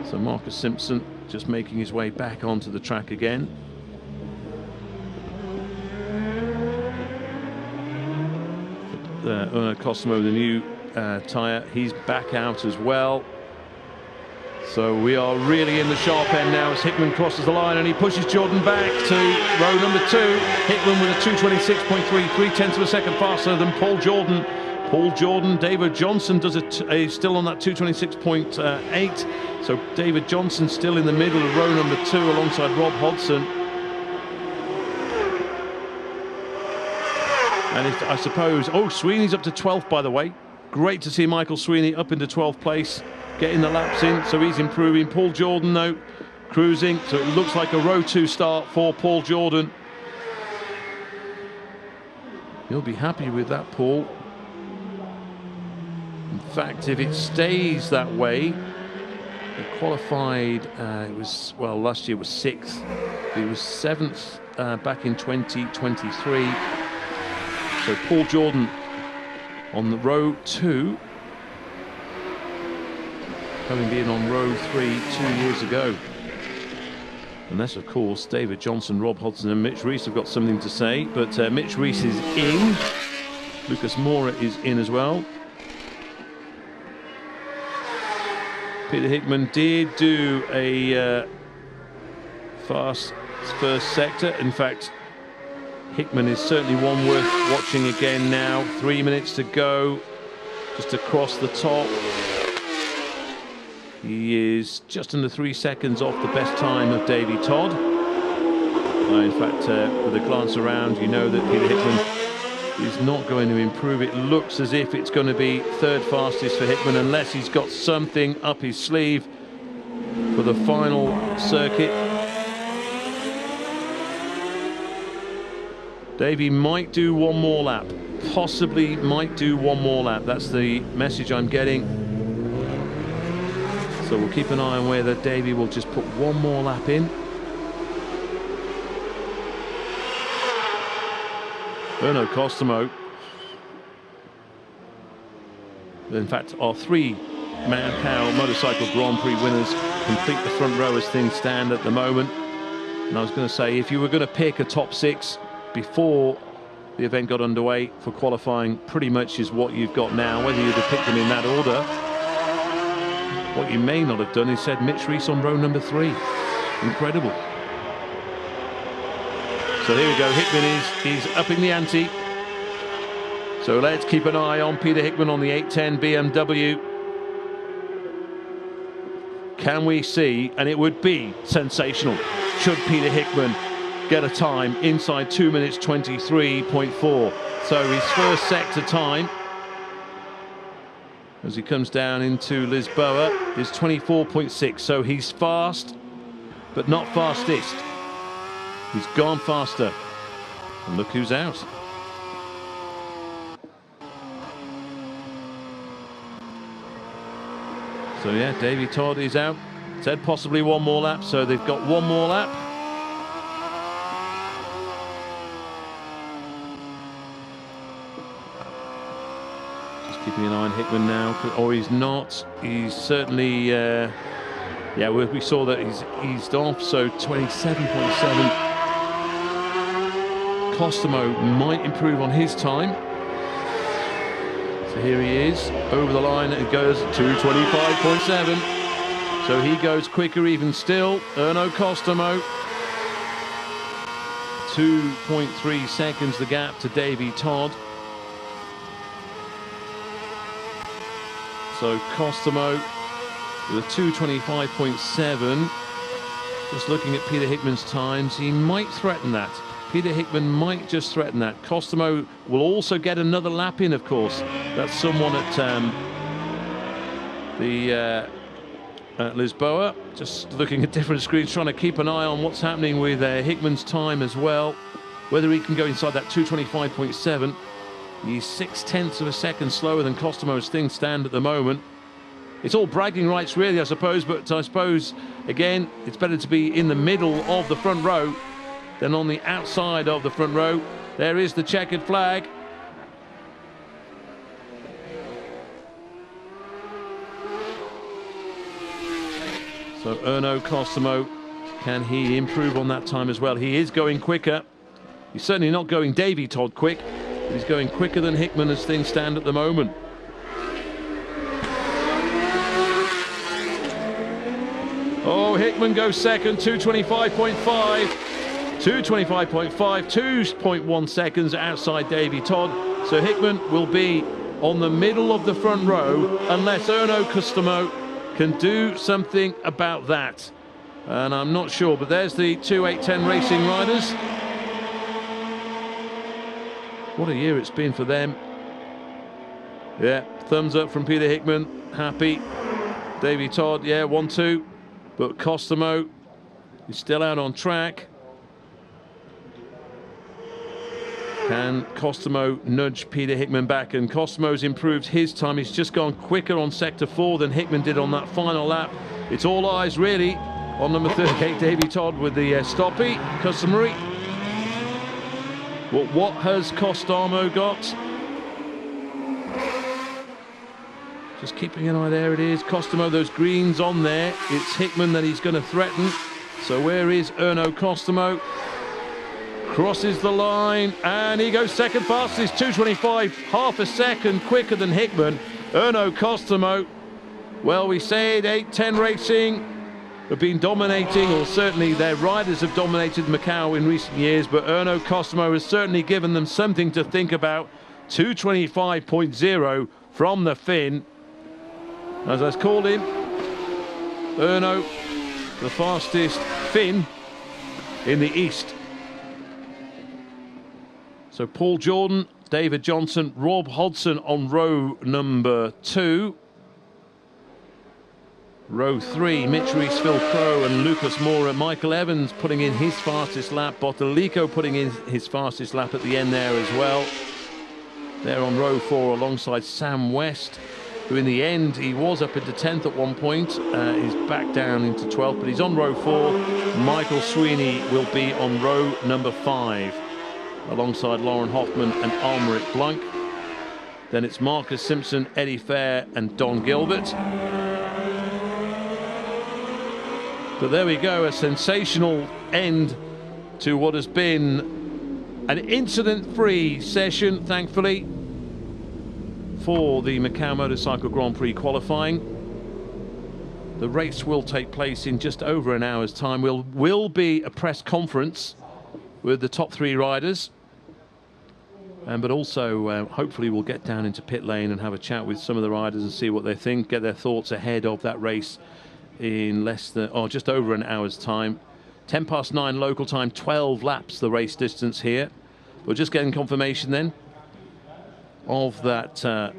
So Marcus Simpson just making his way back onto the track again. Cosmo, the new tyre, he's back out as well. So we are really in the sharp end now as Hickman crosses the line and he pushes Jordan back to row number 2. Hickman with a 226.3, 0.3 of a second faster than Paul Jordan. Paul Jordan, David Johnson does it still on that 226.8. So David Johnson still in the middle of row number 2 alongside Rob Hodson. And if, I suppose, oh, Sweeney's up to 12th, by the way. Great to see Michael Sweeney up into 12th place, getting the laps in, so he's improving. Paul Jordan, though, cruising, so it looks like a row 2 start for Paul Jordan. He'll be happy with that, Paul. In fact, if it stays that way, he qualified, it was, well, last year was 6th. He was 7th back in 2023. So Paul Jordan on the row 2, having been on row 3 2 years ago. Unless, of course, David Johnson, Rob Hodson and Mitch Reese have got something to say. But Mitch Reese is in. Lucas Mora is in as well. Peter Hickman did do a fast first sector. In fact, Hickman is certainly one worth watching again now. 3 minutes to go, just across the top. He is just under 3 seconds off the best time of Davy Todd. In fact, with a glance around, you know that Peter Hickman is not going to improve. It looks as if it's going to be third fastest for Hickman, unless he's got something up his sleeve for the final circuit. Davy might do one more lap, possibly might do one more lap. That's the message I'm getting. So we'll keep an eye on whether Davy will just put one more lap in. Erno Costomo in fact, our 3 Macau Motorcycle Grand Prix winners complete the front row as things stand at the moment. And I was going to say, if you were going to pick a top 6 before the event got underway for qualifying, pretty much is what you've got now. Whether you'd have picked them in that order, what you may not have done is said Mitch Rees on row number 3. Incredible. So here we go, Hickman is upping the ante. So let's keep an eye on Peter Hickman on the 810 BMW. Can we see, and it would be sensational, should Peter Hickman get a time inside 2 minutes 23.4. So his first sector time, as he comes down into Lisboa, is 24.6. So he's fast, but not fastest. He's gone faster. And look who's out. So yeah, Davy Todd is out. Said possibly one more lap, so they've got one more lap. Just keeping an eye on Hickman now, or he's not. He's certainly, yeah, we saw that he's eased off, so 27.7. Costomo might improve on his time. So here he is, over the line, it goes 2:25.7. So he goes quicker even still. Erno Costomo, 2.3 seconds the gap to Davy Todd. So Costomo with a 2:25.7. Just looking at Peter Hickman's times, he might threaten that. Peter Hickman might just threaten that. Costomo will also get another lap in, of course. That's someone at at Lisboa. Just looking at different screens, trying to keep an eye on what's happening with Hickman's time as well. Whether he can go inside that 2:25.7. He's 0.6 of a second slower than Costomo as things stand at the moment. It's all bragging rights really, I suppose, but I suppose, again, it's better to be in the middle of the front row than on the outside of the front row. There is the checkered flag. So Erno Costomo, can he improve on that time as well? He is going quicker. He's certainly not going Davy Todd quick, but he's going quicker than Hickman as things stand at the moment. Oh, Hickman goes second, 2:25.5. 2:25.5, 2.1 seconds outside Davy Todd. So Hickman will be on the middle of the front row unless Erno Costomo can do something about that. And I'm not sure, but there's the 2:8:10 racing riders. What a year it's been for them. Yeah, thumbs up from Peter Hickman, happy. Davy Todd, yeah, 1-2. But Costomo is still out on track. Can Costomo nudge Peter Hickman back? And Costomo's improved his time. He's just gone quicker on sector 4 than Hickman did on that final lap. It's all eyes really on number 38, Davy Todd, with the stoppie, customary. Well, what has Costomo got? Just keeping an eye, there it is. Costomo, those greens on there. It's Hickman that he's going to threaten. So where is Erno Costomo? Crosses the line, and he goes second fastest, 2:25, half a second quicker than Hickman. Erno Costomo, well, we said 810 Racing have been dominating, or certainly their riders have dominated Macau in recent years, but Erno Costomo has certainly given them something to think about. 2:25.0 from the Finn. As I called him, Erno, the fastest Finn in the East. So Paul Jordan, David Johnson, Rob Hodson on row number 2. Row 3, Mitch Rees, Phil Crow and Lucas Mora. Michael Evans putting in his fastest lap. Bottalico putting in his fastest lap at the end there as well. There on row 4 alongside Sam West, who in the end, he was up into 10th at one point. He's back down into 12th, but he's on row 4. Michael Sweeney will be on row number 5. Alongside Lauren Hoffman and Almeric Blanc. Then it's Marcus Simpson, Eddie Fair and Don Gilbert. But there we go, a sensational end to what has been an incident-free session, thankfully, for the Macau Motorcycle Grand Prix qualifying. The race will take place in just over an hour's time. Will be a press conference with the top 3 riders. But also, hopefully we'll get down into pit lane and have a chat with some of the riders and see what they think, get their thoughts ahead of that race in less than, just over an hour's time. 9:10 local time, 12 laps the race distance here. We're just getting confirmation then of that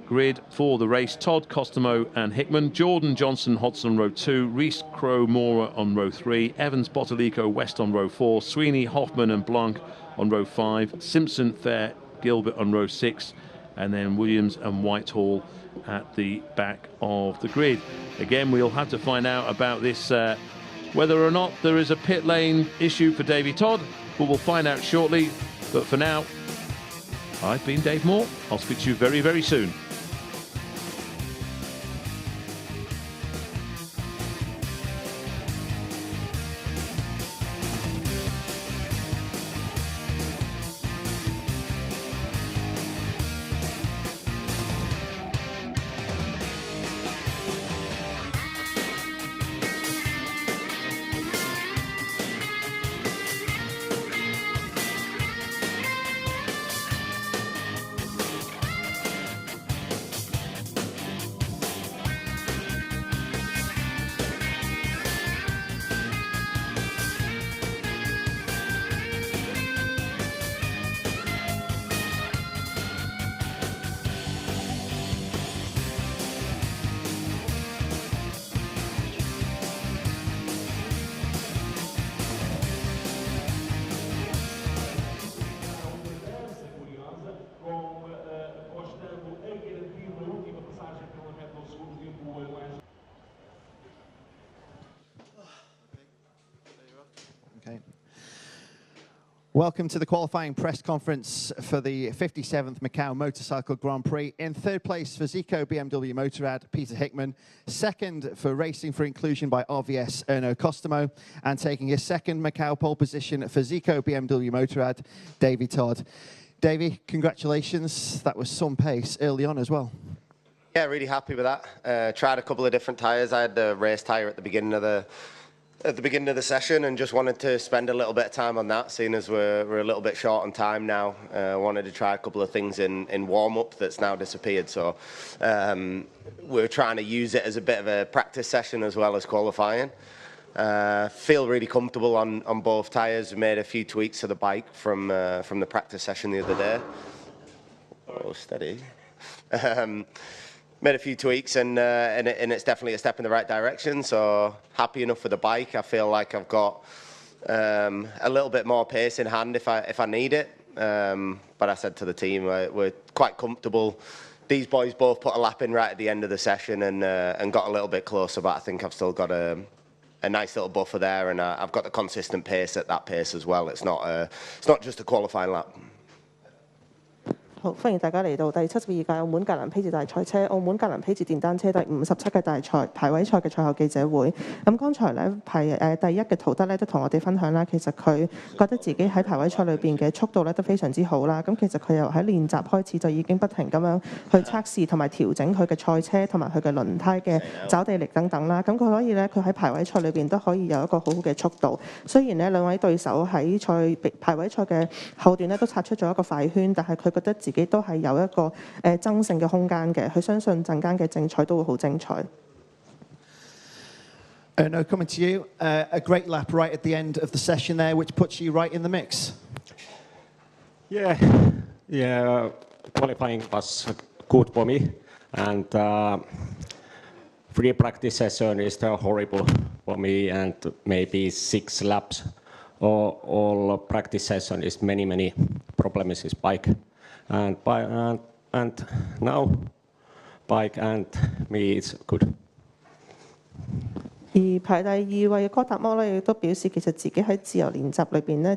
grid for the race. Todd, Costomo and Hickman, Jordan, Johnson, Hodson on row 2, Reese, Crow, Mora on row 3, Evans, Bottalico, West on row 4, Sweeney, Hoffman and Blanc on row 5, Simpson, Fair, Gilbert on row 6, and then Williams and Whitehall at the back of the grid. Again, we'll have to find out about this, whether or not there is a pit lane issue for Davey Todd, but we'll find out shortly. But for now, I've been Dave Moore. I'll speak to you very, very soon. Okay. Welcome to the qualifying press conference for the 57th Macau Motorcycle Grand Prix. In third place for Zico BMW Motorrad, Peter Hickman. Second for Racing for Inclusion by RVS, Erno Costomo. And taking his second Macau pole position for Zico BMW Motorrad, Davey Todd. Davey, congratulations. That was some pace early on as well. Yeah, really happy with that. Tried a couple of different tyres. I had the race tyre at the beginning of the session and just wanted to spend a little bit of time on that, seeing as we're a little bit short on time now. Wanted to try a couple of things in warm-up that's now disappeared. So we're trying to use it as a bit of a practice session as well as qualifying. Feel really comfortable on both tyres. Made a few tweaks to the bike from the practice session the other day. Oh, steady. Made a few tweaks and it's definitely a step in the right direction. So happy enough with the bike. I feel like I've got a little bit more pace in hand if I need it. But I said to the team, we're quite comfortable. These boys both put a lap in right at the end of the session and got a little bit closer. But I think I've still got a nice little buffer there, and I've got the consistent pace at that pace as well. It's not just a qualifying lap. 好，歡迎大家嚟到第72屆澳門格蘭披治大賽車、澳門格蘭披治電單車第57嘅大賽排位賽嘅賽後記者會。咁剛才咧第一嘅陶德咧都同我哋分享啦，其實佢覺得自己喺排位賽裏邊嘅速度咧都非常之好啦。咁其實佢由喺練習開始就已經不停咁樣去測試同埋調整佢嘅賽車同埋佢嘅輪胎嘅抓地力等等啦。咁佢可以咧，佢喺排位賽裏邊都可以有一個好好嘅速度。雖然呢兩位對手喺排位賽嘅後段咧都擦出咗一個快圈，但係佢覺得自己都係有一個爭勝嘅空間嘅，佢相信陣間嘅精彩都會好精彩。No, coming to you, a great lap right at the end of the session there, which puts you right in the mix. Yeah, qualifying was good for me, and free practice session is horrible for me, and maybe 6 laps. All practice session is many problems with bike. And now bike and me is good. 而排第2位嘅哥達摩咧，亦都表示其實自己喺自由練習裏邊咧，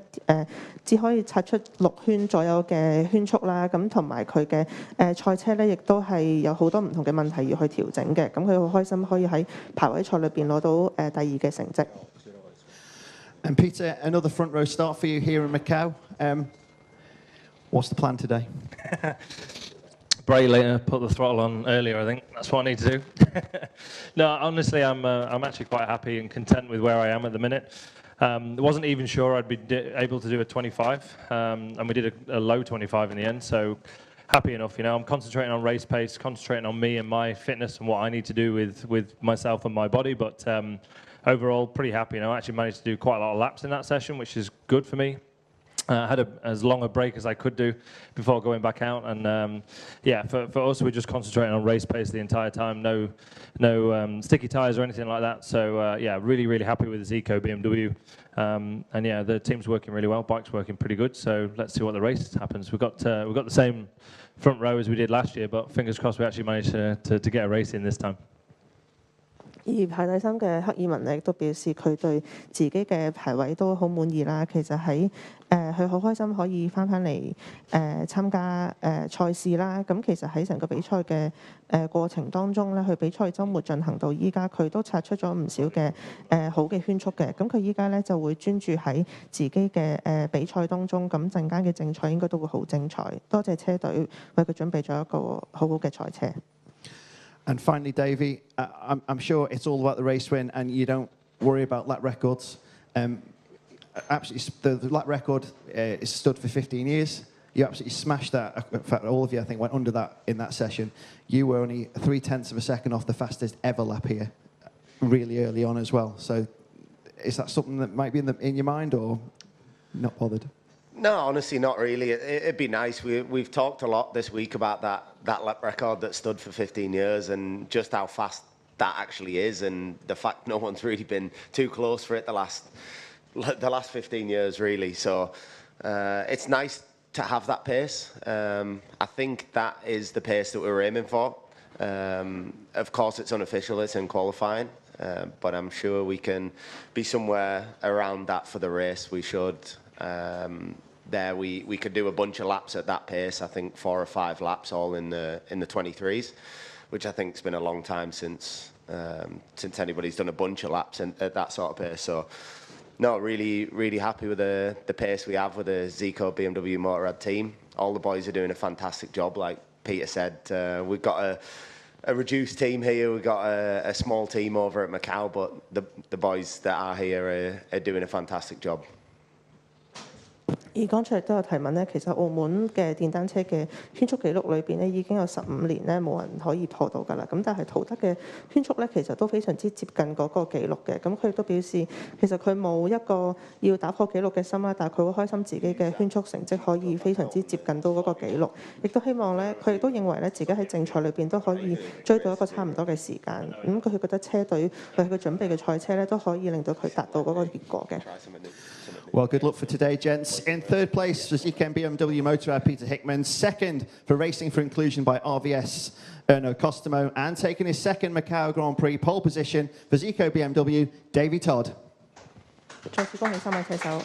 只可以刷出6圈左右嘅圈速啦。咁同埋佢嘅賽車咧，亦都係有好多唔同嘅問題要去調整嘅。咁佢好開心可以喺排位賽裏邊攞到第2嘅成績。And Peter, another front row start for you here in Macau. What's the plan today? Brake later, put the throttle on earlier. I think that's what I need to do. No, honestly, I'm actually quite happy and content with where I am at the minute. Wasn't even sure I'd be able to do a 25, and we did a low 25 in the end. So happy enough, you know. I'm concentrating on race pace, concentrating on me and my fitness and what I need to do with myself and my body. But overall, pretty happy. You know, I actually managed to do quite a lot of laps in that session, which is good for me. I had as long a break as I could do before going back out, and yeah, for us, we're just concentrating on race pace the entire time. No sticky tyres or anything like that. So yeah, really happy with the Zico BMW, and yeah, the team's working really well. Bike's working pretty good. So let's see what the race happens. We've got the same front row as we did last year, but fingers crossed we actually managed to get a race in this time. 而排第3嘅克爾文咧，亦都表示佢對自己嘅排位都好滿意啦。其實喺佢好開心可以翻嚟參加賽事啦。咁其實喺成個比賽嘅過程當中咧，佢比賽週末進行到依家，佢都刷出咗唔少嘅好嘅圈速嘅。咁佢依家咧就會專注喺自己嘅比賽當中，咁陣間嘅正賽應該都會好精彩。多謝車隊為佢準備咗一個好好嘅賽車。And finally, Davey, I'm sure it's all about the race win, and you don't worry about lap records. Absolutely, the lap record is stood for 15 years. You absolutely smashed that. In fact, all of you, I think, went under that in that session. You were only 0.3 of a second off the fastest ever lap here, really early on as well. So, is that something that might be in your mind, or not bothered? No, honestly, not really. It'd be nice. We've talked a lot this week about that lap record that stood for 15 years and just how fast that actually is, and the fact no one's really been too close for it the last 15 years, really. So it's nice to have that pace. I think that is the pace that we were aiming for. Of course, it's unofficial. It's in qualifying. But I'm sure we can be somewhere around that for the race. We should. We could do a bunch of laps at that pace. I think 4 or 5 laps all in the 23s, which I think's been a long time since anybody's done a bunch of laps at that sort of pace. So, no, really happy with the pace we have with the Zico BMW Motorrad team. All the boys are doing a fantastic job. Like Peter said, we've got a reduced team here. We've got a small team over at Macau, but the boys that are here are doing a fantastic job. 而剛才亦都有提問咧，其實澳門嘅電單車嘅圈速紀錄裏邊咧，已經有15年咧冇人可以破到㗎啦。咁但係陶德嘅圈速咧，其實都非常之接近嗰個紀錄嘅。咁佢亦都表示，其實佢冇一個要打破紀錄嘅心啦，但係佢好開心自己嘅圈速成績可以非常之接近到嗰個紀錄，亦都希望咧，佢亦都認為咧自己喺正賽裏邊都可以追到一個差唔多嘅時間。咁佢覺得車隊為佢準備嘅賽車咧，都可以令到佢達到嗰個結果嘅。Well, good luck for today, gents. In third place for Zico BMW Motorrad, Peter Hickman. Second for Racing for Inclusion by RVS, Erno Costomo. And taking his second Macau Grand Prix pole position for Zico BMW, Davey Todd. 再次恭喜3位車手。